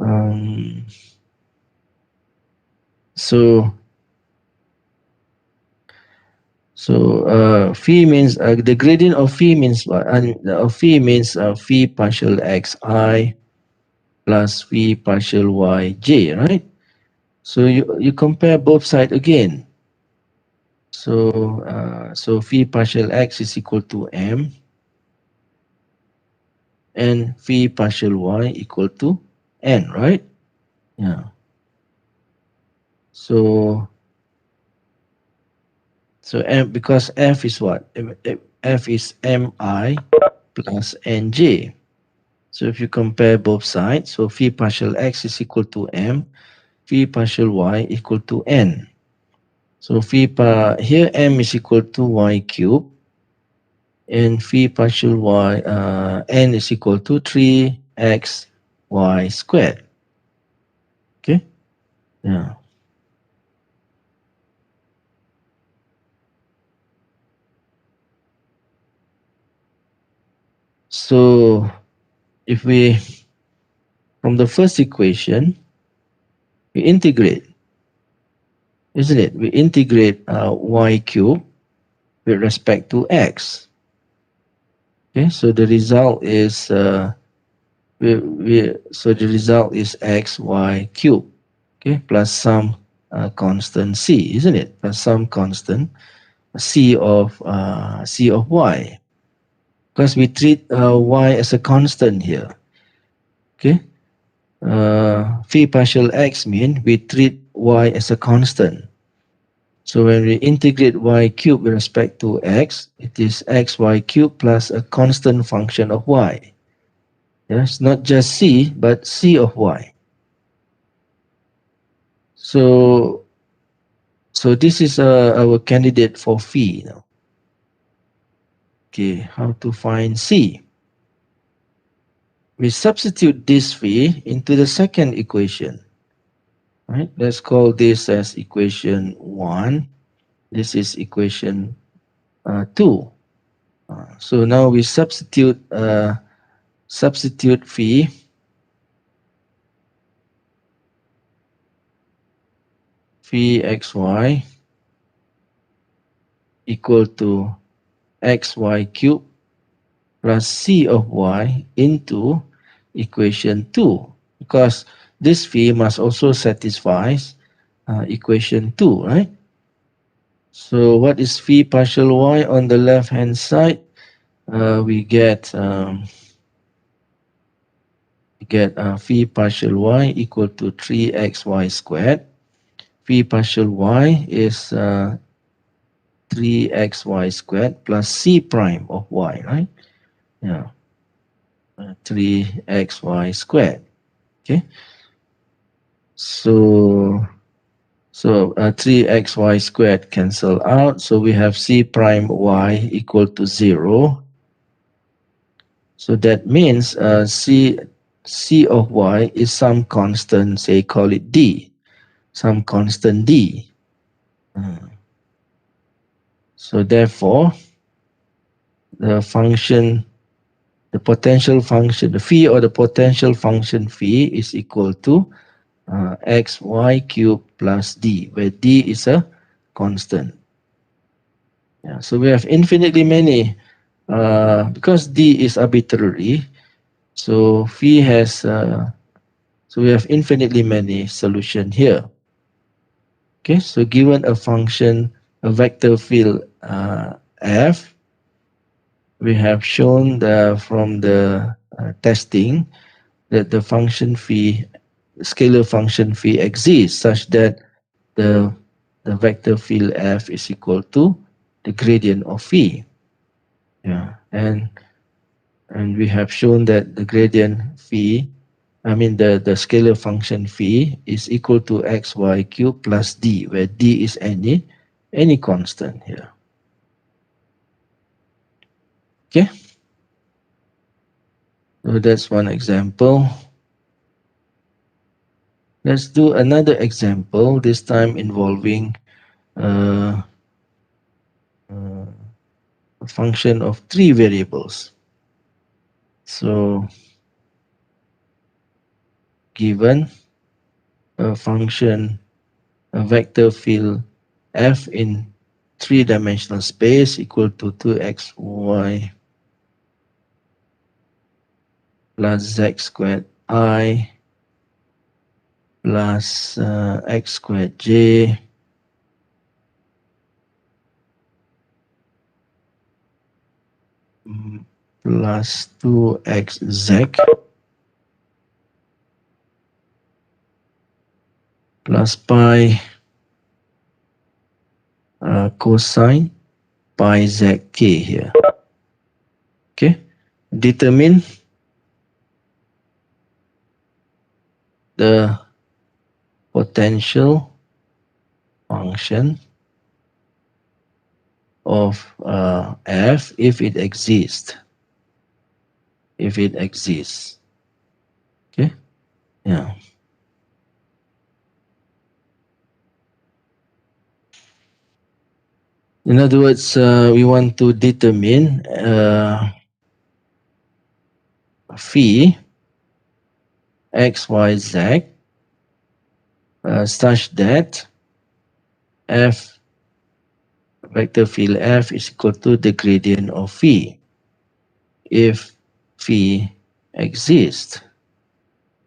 Um, so phi means the gradient of phi means what? Phi means phi partial xi plus phi partial yj, right? So you compare both sides again. So phi partial x is equal to m, and phi partial y equal to n, right? Yeah. So m, because f is what? F is mi plus nj. So if you compare both sides, so phi partial x is equal to m, phi partial y equal to n. So here m is equal to y cube, and phi partial y n is equal to 3x y squared. Okay. Yeah. So if we, from the first equation, we integrate, isn't it? We integrate y cube with respect to x. Okay, so the result is so the result is x y cube, okay, plus some constant c, isn't it? Plus some constant c of y, because we treat y as a constant here. Okay, phi partial x mean we treat y as a constant. So when we integrate y cube with respect to x, it is xy cube plus a constant function of y. Yes, not just c, but c of y. So this is our candidate for phi now. Okay, how to find c? We substitute this phi into the second equation. Right? Let's call this as equation 1. This is equation 2. So now we substitute phi xy equal to xy cube plus c of y into equation 2, because this phi must also satisfy equation 2, right? So what is phi partial y on the left hand side? We get phi partial y equal to 3xy squared. Phi partial y is 3xy squared plus c prime of y, right? Yeah, 3xy squared. Okay, so 3xy squared cancel out, so we have c prime y equal to 0. So that means c of y is some constant, say call it d, some constant d. So therefore, the function, the potential function, the phi or the potential function phi is equal to xy cube plus d, where d is a constant. Yeah, so we have infinitely many, because d is arbitrary, so phi has, so we have infinitely many solution here. Okay, so given a function, a vector field f, we have shown from the testing that the function phi, scalar function phi exists such that the vector field f is equal to the gradient of phi. Yeah, and And we have shown that the gradient phi, the scalar function phi is equal to xy cube plus d, where d is any constant here. Okay, so that's one example. Let's do another example, this time involving uh, a function of three variables. So given a function, a vector field f in three-dimensional space equal to 2xy plus z squared I plus x squared j plus 2xz plus pi cosine pi zk here. Okay, determine the potential function of f if it exists. If it exists. Okay, yeah. In other words, we want to determine phi x, y, z such that f vector field f is equal to the gradient of phi if phi exists.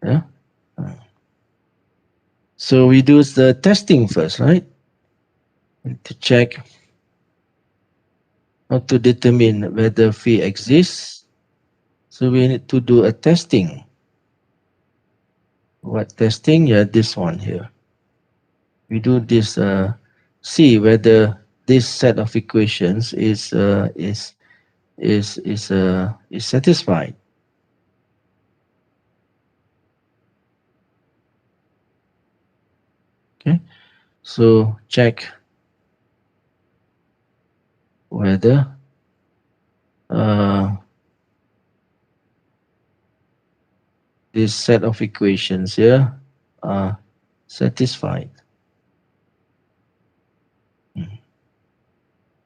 Yeah. So we do the testing first, right? To check how to determine whether phi exists. So we need to do a testing. What testing? Yeah, this one here. We do this. See whether this set of equations is satisfied. Okay, so check whether this set of equations here are satisfied.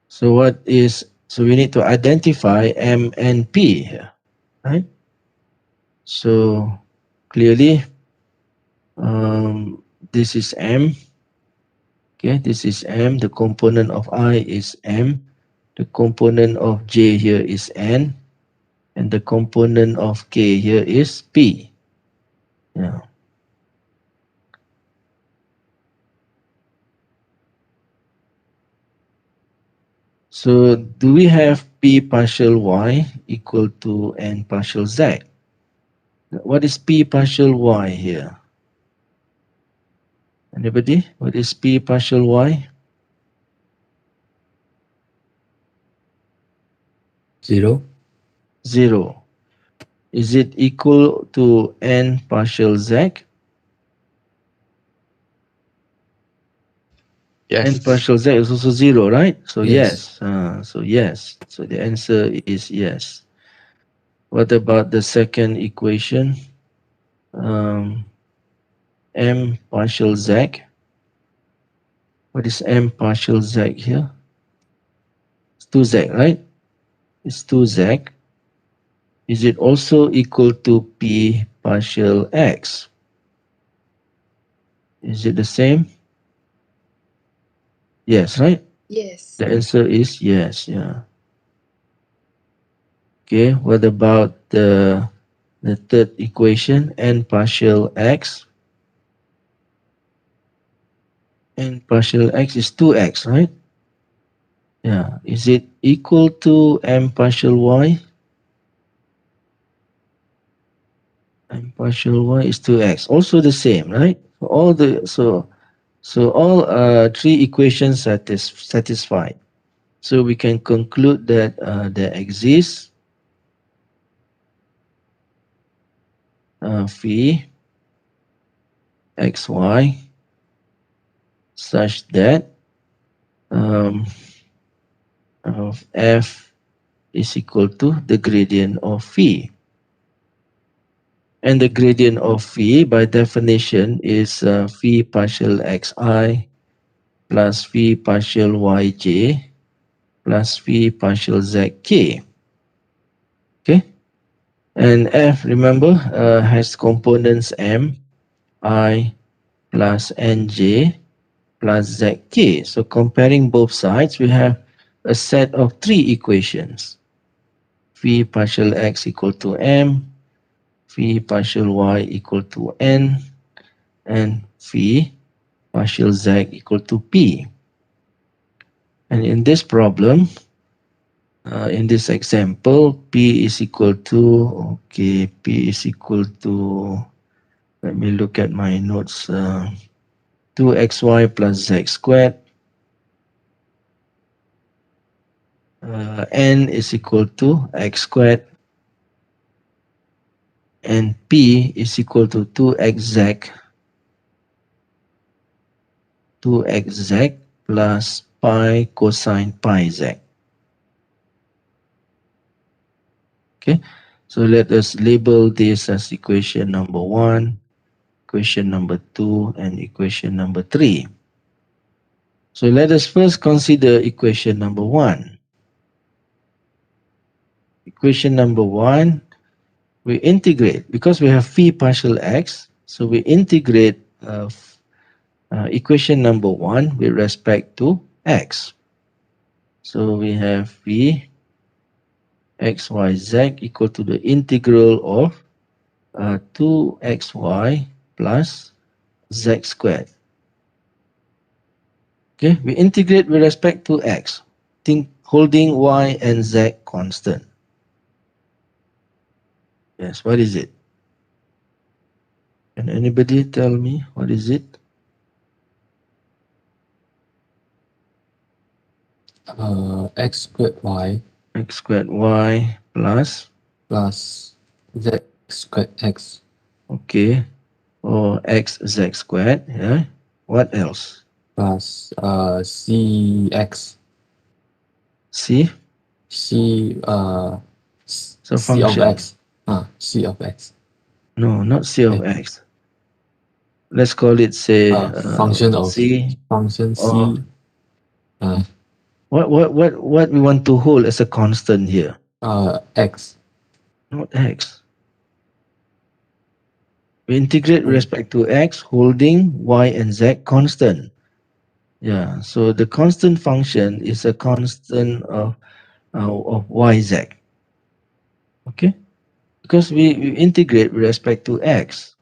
So so we need to identify M and P here, right? So clearly, this is M. Okay, this is M. The component of I is M. The component of J here is N. And the component of K here is P. Yeah. So do we have P partial Y equal to N partial Z? What is P partial Y here? Anybody? What is P partial Y? 0. 0. Is it equal to N partial Z? Yes. N partial Z is also 0, right? So Yes. yes. So yes. So the answer is yes. What about the second equation? M partial Z. What is M partial Z here? It's 2Z, right? It's 2Z. Is it also equal to P partial X? Is it the same? Yes, right? Yes. The answer is yes, yeah. Okay, what about the third equation, N partial X? N partial X is 2X, right? Yeah. Is it equal to M partial Y? M partial Y is 2X. Also the same, right? So all three equations are satisfied. So we can conclude that there exists phi xy such that um, f is equal to the gradient of phi. And the gradient of phi by definition is phi partial xi plus phi partial yj plus phi partial zk. Okay. And f, remember, has components m, I plus nj plus zk. So comparing both sides, we have a set of three equations. Phi partial x equal to m, phi partial y equal to n, and phi partial z equal to p. And in this problem, in this example, p is equal to, okay, p is equal to, let me look at my notes, 2xy plus z squared. N is equal to x squared. And p is equal to 2xz plus pi cosine pi z. Okay, so let us label this as equation number 1, equation number 2, and equation number 3. So let us first consider equation number 1. Equation number 1, we integrate, because we have phi partial x, so we integrate equation number 1 with respect to x. So we have phi xyz equal to the integral of 2xy plus z squared. Okay, we integrate with respect to x, holding y and z constant. Yes, what is it? Can anybody tell me what is it? X squared y X squared y plus, plus z squared x okay, or x z squared, yeah. What else? plus cx C, c so c of function. x c of x No, not c of okay. x. Let's call it, say, Function of c, function or c uh, what we want to hold as a constant here? x Not x. We integrate with respect to x, holding y and z constant. Yeah, so the constant function is a constant of yz. Okay, because we integrate with respect to x.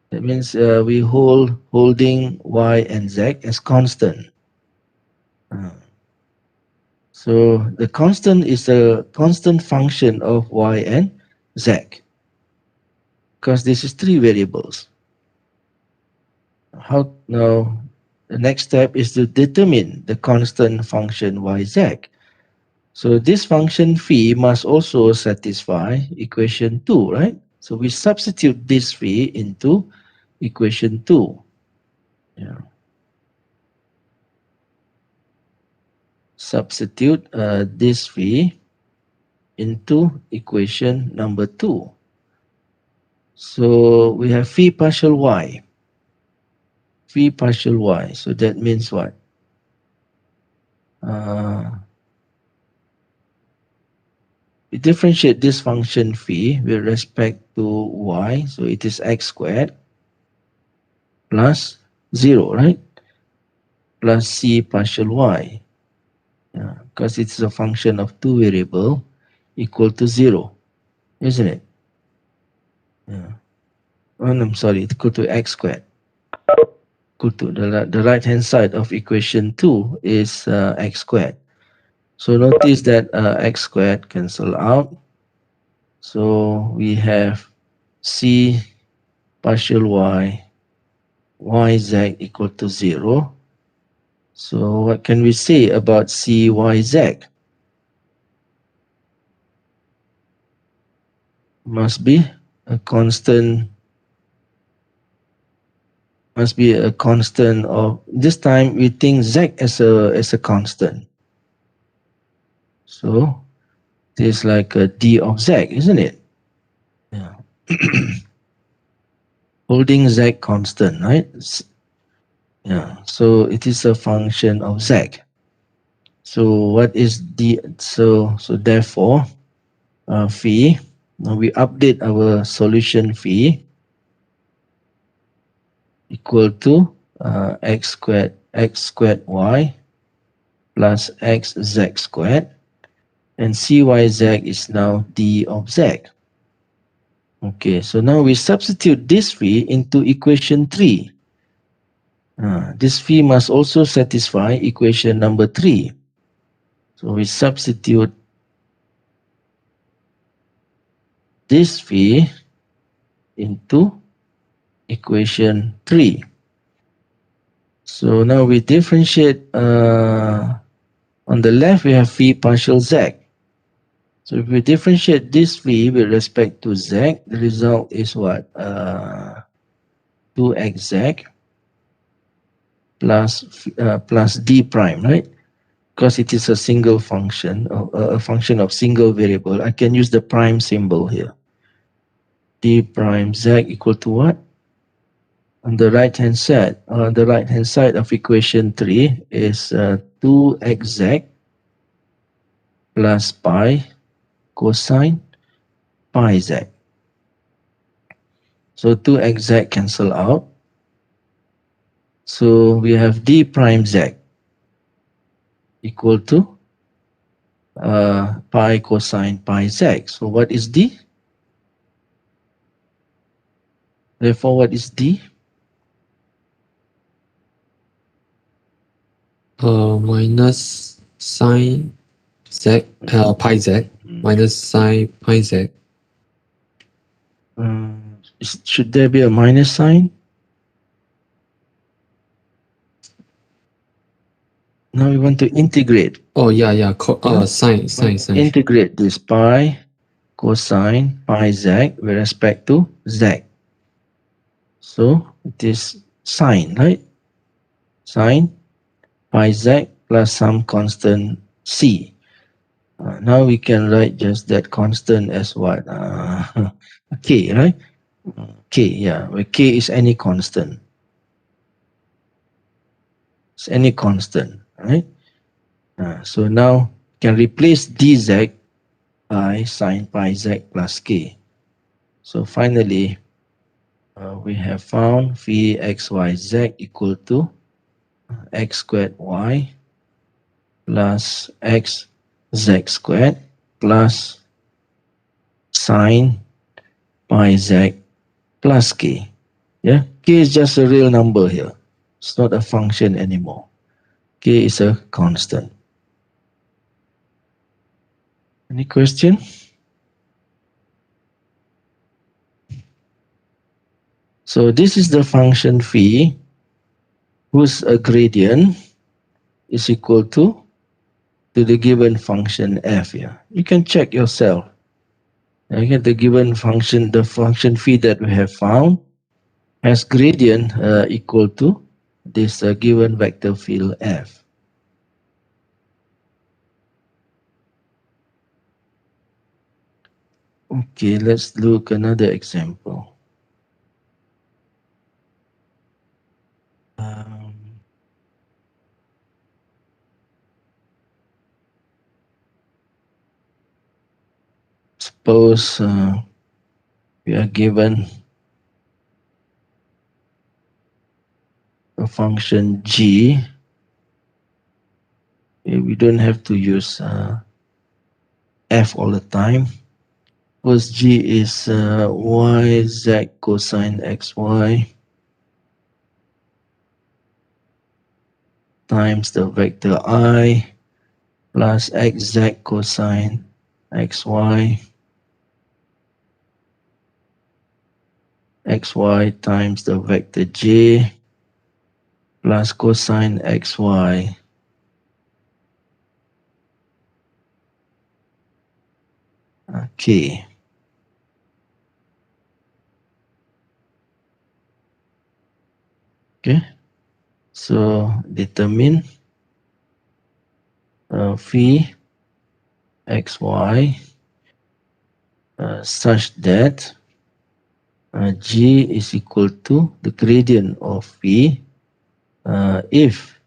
That means we holding y and z as constant. Uh, so the constant is a constant function of y and z, because this is three variables. How now? The next step is to determine the constant function yz. So this function phi must also satisfy equation 2, right? So we substitute this phi into equation 2. Yeah. Substitute this phi into equation number 2. So we have phi partial y. Phi partial y. So that means what? We differentiate this function phi with respect to y. So it is x squared plus 0, right? Plus c partial y. Yeah, because it's a function of two variable equal to 0, isn't it? Yeah. Oh, no, I'm sorry, it's equal to x squared. Equal to the right hand side of equation 2 is x squared. So notice that x squared cancel out. So we have c partial y, yz equal to 0. So what can we say about cyz? Must be a constant, must be a constant of, this time we think z as a constant. So it is like a d of z, isn't it? Yeah. Holding z constant, right? Yeah. So it is a function of z. So what is d? So therefore, phi. Now we update our solution phi equal to x squared y plus x z squared, and cyz is now d of z. Okay, so now we substitute this phi into equation 3. This phi must also satisfy equation number 3. So we substitute this phi into equation 3. So now we differentiate, on the left we have phi partial z. So if we differentiate this phi with respect to z, the result is what? 2xz plus d prime, right? Because it is a single function, a function of single variable, I can use the prime symbol here. D prime z equal to what? On the right hand side, of equation 3 is 2xz plus pi cosine pi z. So 2xz cancel out. So we have d prime z equal to pi cosine pi z. So what is d? Therefore, what is d? Minus sine z, pi z, minus sine pi z. Should there be a minus sign? Now we want to integrate. Oh, yeah. Sine. Integrate this pi cosine pi z with respect to z. So it is sine, right? Sine pi z plus some constant c. Now we can write just that constant as what? K, right? K, yeah, where k is any constant. It's any constant, right? So now can replace dz by sine pi z plus k. So finally, we have found phi xyz equal to x squared y plus x z squared plus sine pi z plus k. Yeah, k is just a real number here. It's not a function anymore. K is a constant. Any question? So this is the function phi whose gradient is equal to the given function f here. You can check yourself. Okay, the given function, the function phi that we have found has gradient equal to this given vector field f. Okay, let's look another example. Suppose we are given a function g. We don't have to use f all the time. Suppose g is y z cosine xy times the vector I plus xz cosine xy times the vector j plus cosine xy k. Okay, so determine phi xy such that g is equal to the gradient of phi if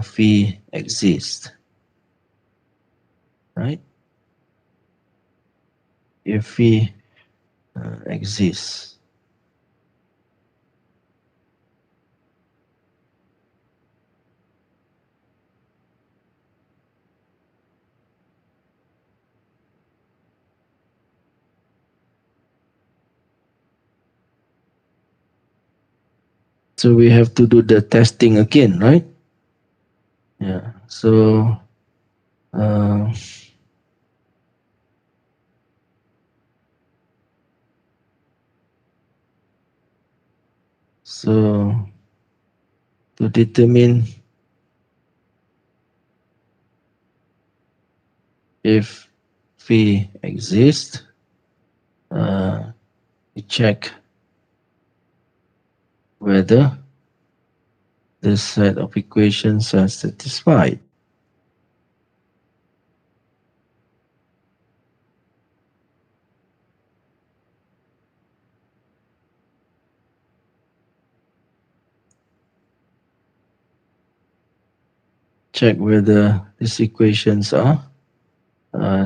phi exists, right? If phi exists. So we have to do the testing again, right? Yeah. So so to determine if phi exists, we check whether this set of equations are satisfied. Check whether these equations are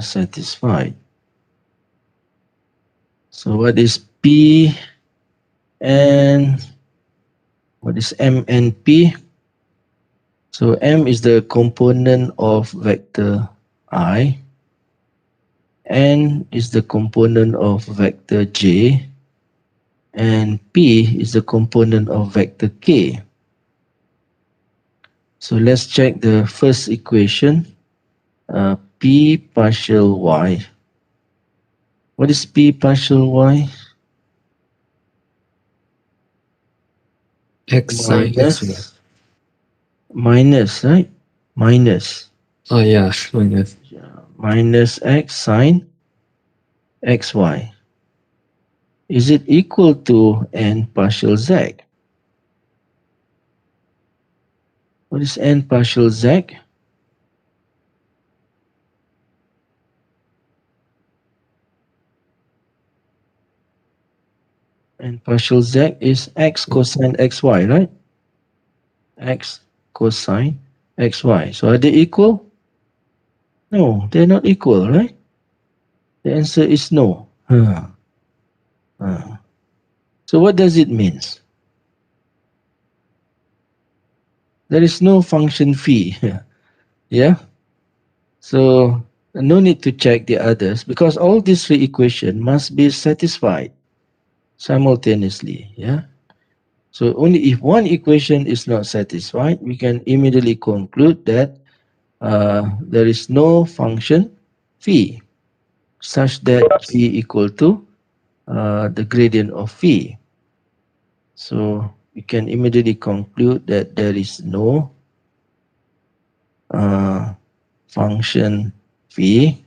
satisfied. So what is P and what is M and P? So M is the component of vector I, N is the component of vector J, and P is the component of vector K. So let's check the first equation, P partial Y. What is P partial Y? X sine xy. Minus, right? Minus. Oh yeah, minus. Minus x sine xy. Is it equal to n partial z? What is n partial z? N partial z is x cosine xy, right? X cosine xy. So are they equal? No, they're not equal, right? The answer is no. So what does it mean? There is no function phi. Yeah. So no need to check the others because all these three equations must be satisfied simultaneously. Yeah. So only if one equation is not satisfied, we can immediately conclude that there is no function phi such that g equal to the gradient of phi. So we can immediately conclude that there is no function phi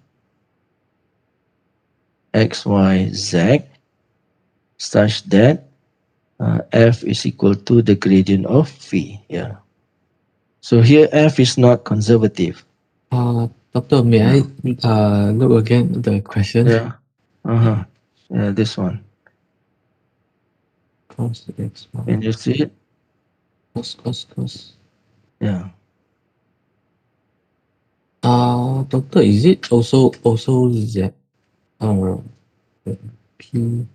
x, y, z such that f is equal to the gradient of phi. Yeah. So here f is not conservative. Doctor, may I look again the question? Yeah. Uh-huh. Yeah, this one. Cos x Can you see it? cos. Yeah. Doctor, is it also z? P.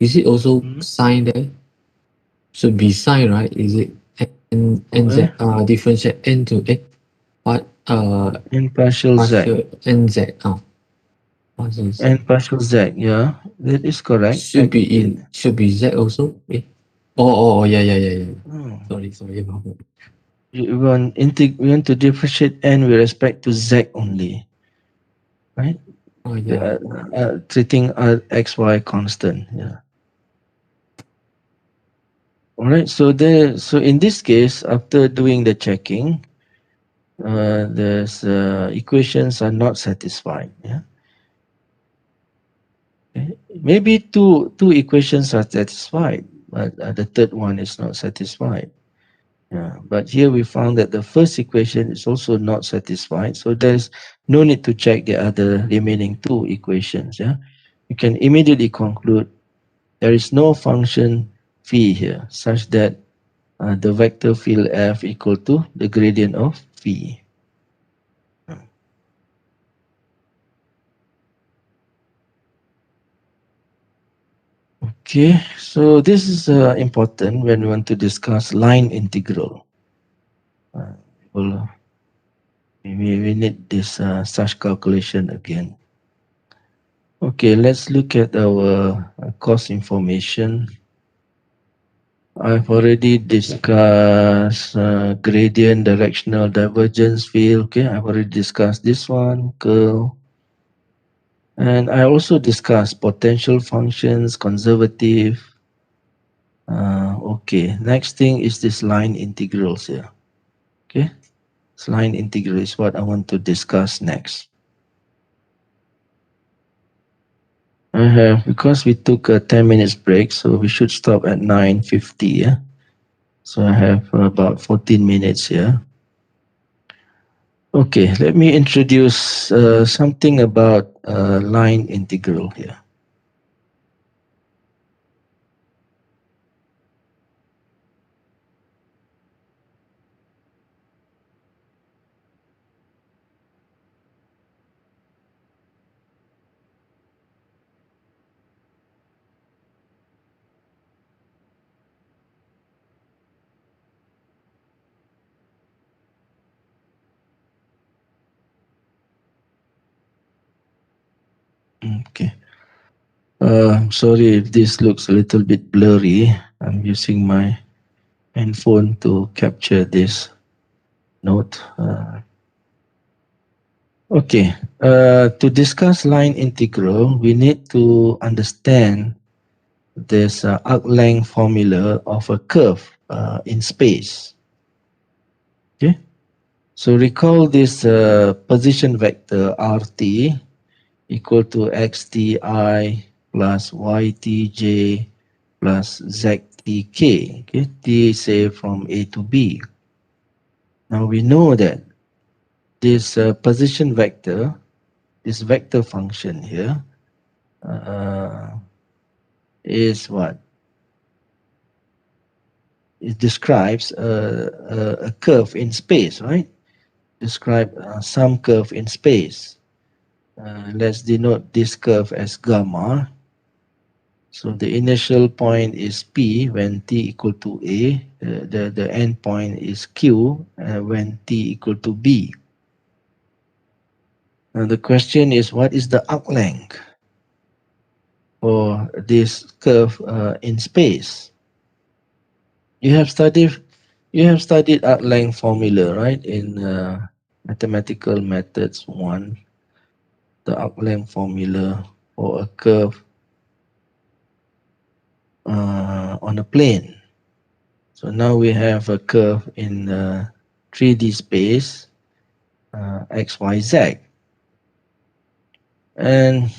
Is it also sine there? Should be sine, right? Is it nz? Differentiate n to a. What n partial z. partial nz? Partial z. N partial z. Yeah, that is correct. Should be z also. Oh yeah. Sorry about that. We want to differentiate n with respect to z only, right? Oh yeah. Treating x, y constant. Yeah. All right. So in this case, after doing the checking, the equations are not satisfied. Yeah. Okay. Maybe two equations are satisfied. but the third one is not satisfied. Yeah, but here we found that the first equation is also not satisfied, so there's no need to check the other remaining two equations. Yeah, you can immediately conclude there is no function phi here such that the vector field f equal to the gradient of phi. Okay, so this is important when we want to discuss line integral. Well, we need this such calculation again. Okay, let's look at our cost information. I've already discussed gradient, directional, divergence field. Okay, I've already discussed this one, curl. And I also discussed potential functions, conservative. Okay, next thing is this line integrals here. Okay, this line integral is what I want to discuss next. I have, because we took a 10 minutes break, so we should stop at 9:50. Yeah, so I have about 14 minutes here. Okay, let me introduce something about line integral here. Okay. Sorry if this looks a little bit blurry. I'm using my handphone to capture this note. Okay. To discuss line integral, we need to understand this arc length formula of a curve in space. Okay. So recall this position vector RT equal to xti plus ytj plus ztk. Okay, t say from A to B. Now we know that this position vector, this vector function here, is what? It describes a curve in space, right? Describe some curve in space. Let's denote this curve as gamma. So the initial point is P when t equal to A. The end point is Q when t equal to B. Now the question is, what is the arc length for this curve in space? You have studied arc length formula, right? In mathematical methods 1, the arc length formula for a curve on a plane. So now we have a curve in 3D space, x, y, z, and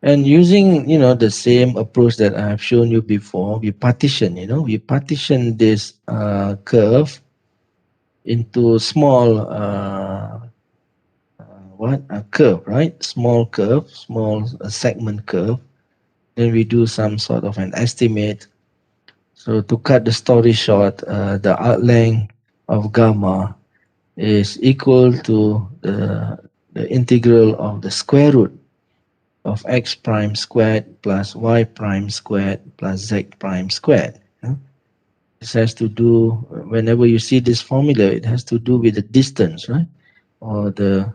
using the same approach that I have shown you before, we partition this curve into small a curve, right? Small curve, small segment curve. Then we do some sort of an estimate. So to cut the story short, the arc length of gamma is equal to the integral of the square root of x prime squared plus y prime squared plus z prime squared. This has to do, whenever you see this formula, it has to do with the distance, right? Or the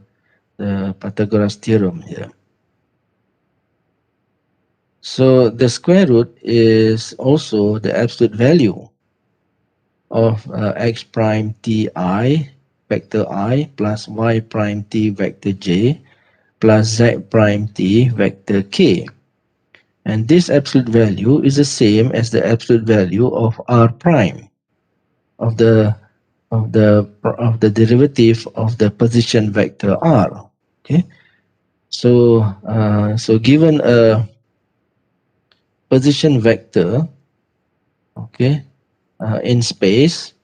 Pythagoras theorem here. So the square root is also the absolute value of x prime t I vector I plus y prime t vector j plus z prime t vector k. And this absolute value is the same as the absolute value of r prime, of the derivative of the position vector r. Okay, so given position vector, okay, in space.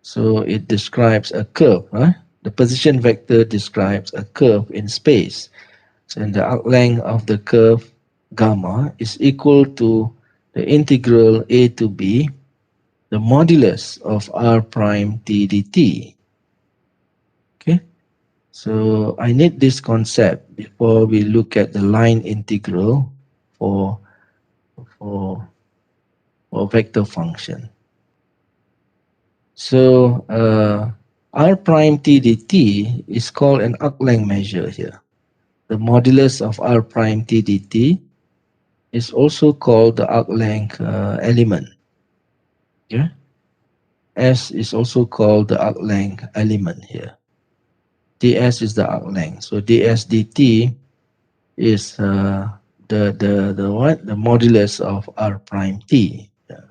So it describes a curve, right? The position vector describes a curve in space. So and the arc length of the curve gamma is equal to the integral a to b, the modulus of r prime t dt. Okay, so I need this concept before we look at the line integral for for, for vector function. So r prime t dt is called an arc length measure here. The modulus of r prime t dt is also called the arc length element. Yeah, S is also called the arc length element here. ds is the arc length. So ds dt is the what? The modulus of r prime t. Yeah.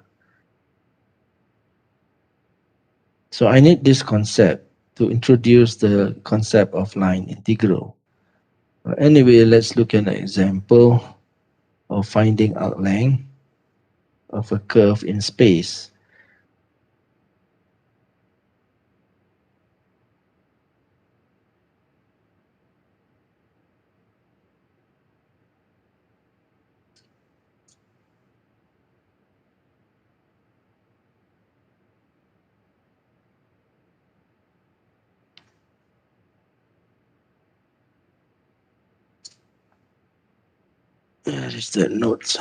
So I need this concept to introduce the concept of line integral. Anyway, let's look at an example of finding arc length of a curve in space. Where is the notes?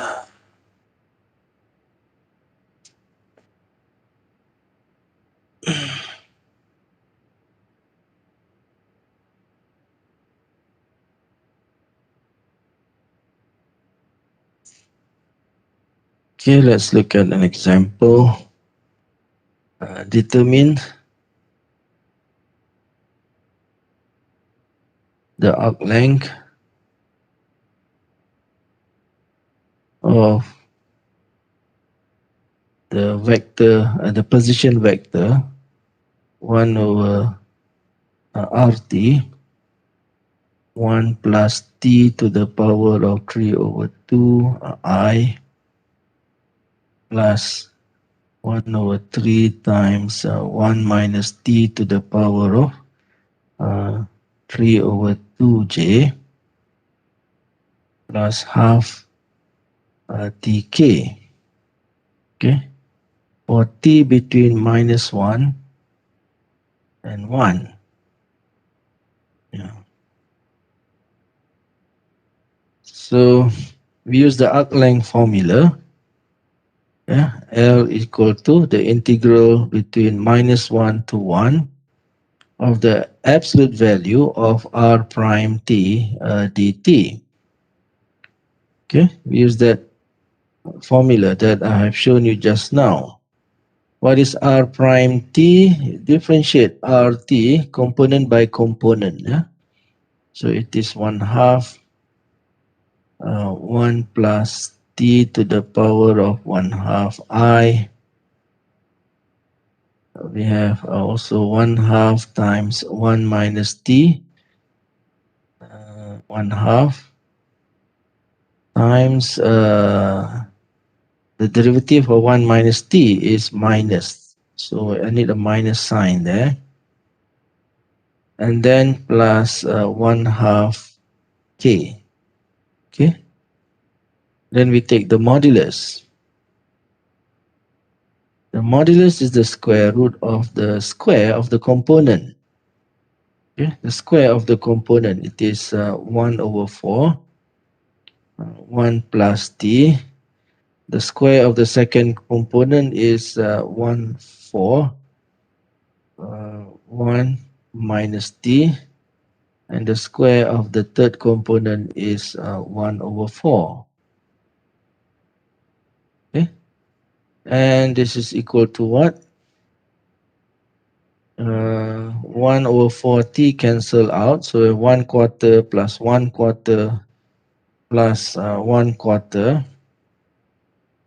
Okay, let's look at an example. Determine the arc length of the vector, the position vector 1 over RT 1 plus T to the power of 3 over 2 I plus 1 over 3 times 1 minus T to the power of 3 over 2J plus half TK. Okay, for T between minus 1 and 1. Yeah. So we use the arc length formula. Yeah, L equal to the integral between minus 1 to 1 of the absolute value of r prime t dt. Okay, we use that formula that I have shown you just now. What is r prime t? Differentiate rt component by component. Yeah, so it is 1/2 1 plus t to the power of 1/2 I. We have also 1/2 times 1 minus t, 1/2 times the derivative of 1 minus t is minus. So I need a minus sign there. And then plus 1/2 k. Okay. Then we take the modulus. The modulus is the square root of the square of the component. Okay. The square of the component, it is 1 over 4, 1 plus t. The square of the second component is 1, 4, 1 minus t. And the square of the third component is 1 over 4. Okay. And this is equal to what? 1 over 4t cancel out. So 1/4 plus 1/4 plus 1/4.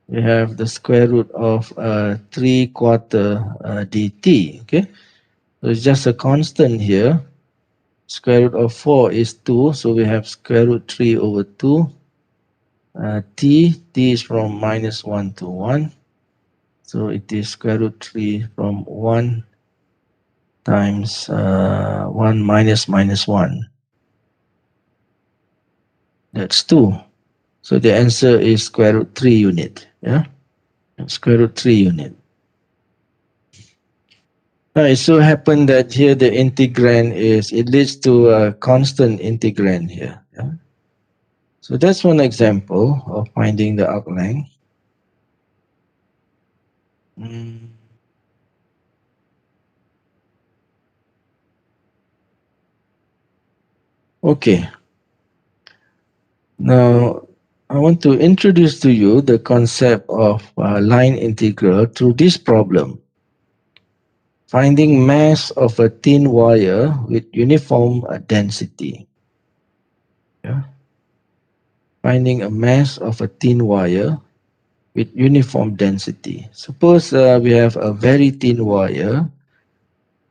We have the square root of 3/4 dt. Okay. So it's just a constant here. Square root of 4 is 2. So we have square root 3 over 2 t is from -1 to 1. So it is square root 3 from 1 times 1 minus minus 1. That's 2. So the answer is square root 3 unit. Yeah, square root 3 unit. Now it so happened that here the integrand is, it leads to a constant integrand here. Yeah? So that's one example of finding the arc length. Mm. Okay. Now I want to introduce to you the concept of line integral through this problem. Finding mass of a thin wire with uniform density. Yeah. Finding a mass of a thin wire with uniform density. Suppose we have a very thin wire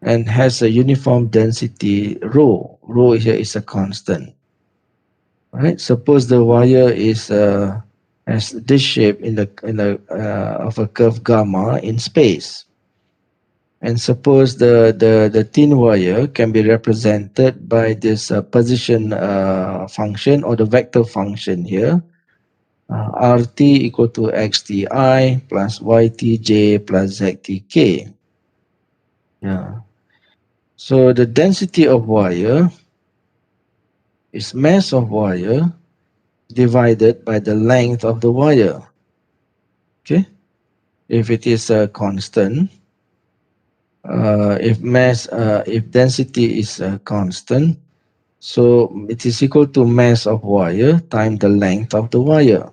and has a uniform density rho. Rho here is a constant. Right? Suppose the wire is has this shape in the of a curve gamma in space. And suppose the thin wire can be represented by this position function or the vector function here. RT equal to XTI plus YTJ plus ZTK. Yeah. So the density of wire is mass of wire divided by the length of the wire. Okay. If it is a constant, if density is a constant, so it is equal to mass of wire times the length of the wire.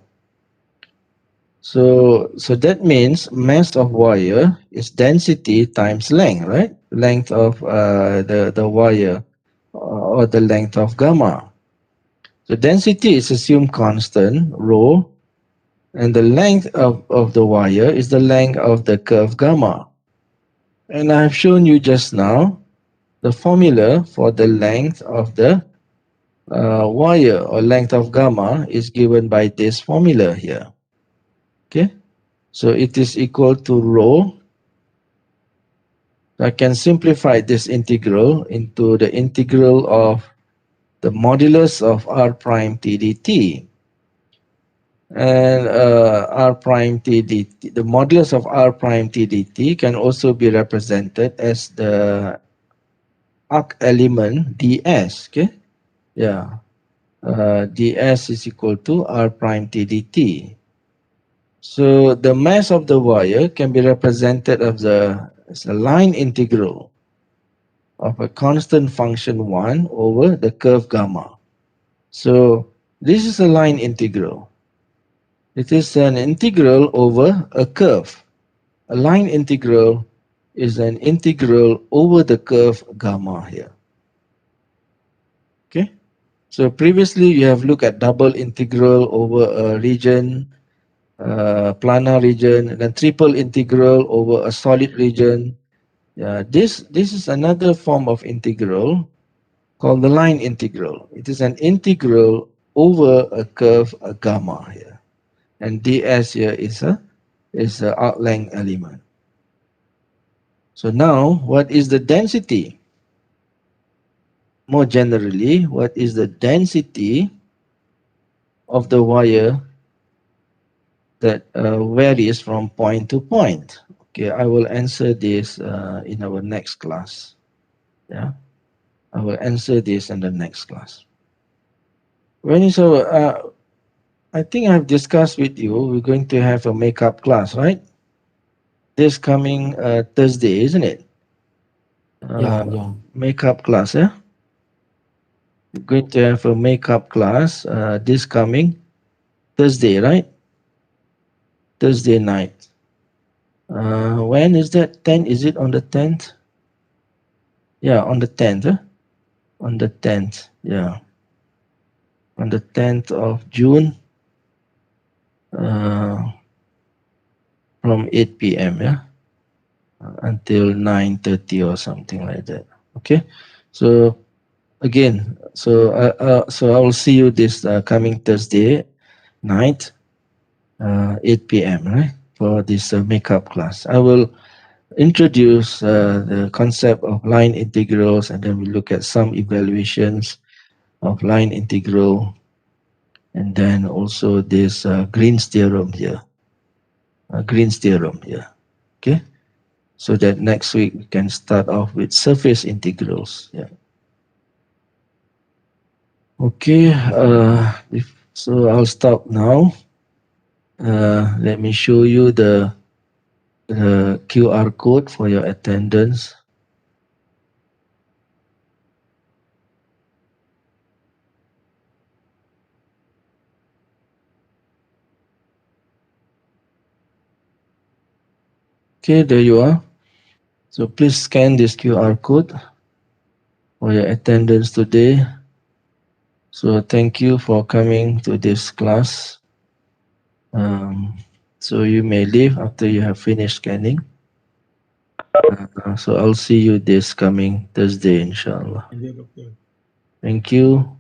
So that means mass of wire is density times length, right? Length of the wire or the length of gamma. So density is assumed constant, rho, and the length of the wire is the length of the curve gamma. And I've shown you just now the formula for the length of the wire or length of gamma is given by this formula here. Okay, so it is equal to rho. I can simplify this integral into the integral of the modulus of r prime t dt. And r prime t dt, the modulus of r prime t dt can also be represented as the arc element ds. Okay, yeah, ds is equal to r prime t dt. So the mass of the wire can be represented as a line integral of a constant function 1 over the curve gamma. So this is a line integral. It is an integral over a curve. A line integral is an integral over the curve gamma here. Okay. So previously you have looked at double integral over a region, planar region, and then triple integral over a solid region. This is another form of integral called the line integral. It is an integral over a curve, a gamma here, and ds here is a arc length element. So now, what is the density? More generally, what is the density of the wire that varies from point to point? Okay, I will answer this in our next class. Yeah, I will answer this in the next class. When is our, I think I've discussed with you, we're going to have a makeup class, right? This coming Thursday, isn't it? Yeah. Makeup class, yeah? We're going to have a makeup class this coming Thursday, right? Thursday night. When is that? 10? Is it on the 10th? Yeah, on the 10th. Huh? On the 10th, yeah. On the 10th of June from 8 p.m., yeah? Until 9:30 or something like that. Okay? So again, so I will see you this coming Thursday night, 8 p.m., right? For this makeup class. I will introduce the concept of line integrals, and then we look at some evaluations of line integral, and then also this Green's theorem here. Green's theorem here. Okay, so that next week we can start off with surface integrals. Yeah. Okay. So I'll stop now. Let me show you the QR code for your attendance. Okay, there you are. So please scan this QR code for your attendance today. So thank you for coming to this class. So you may leave after you have finished scanning. So I'll see you this coming Thursday, inshallah. Thank you.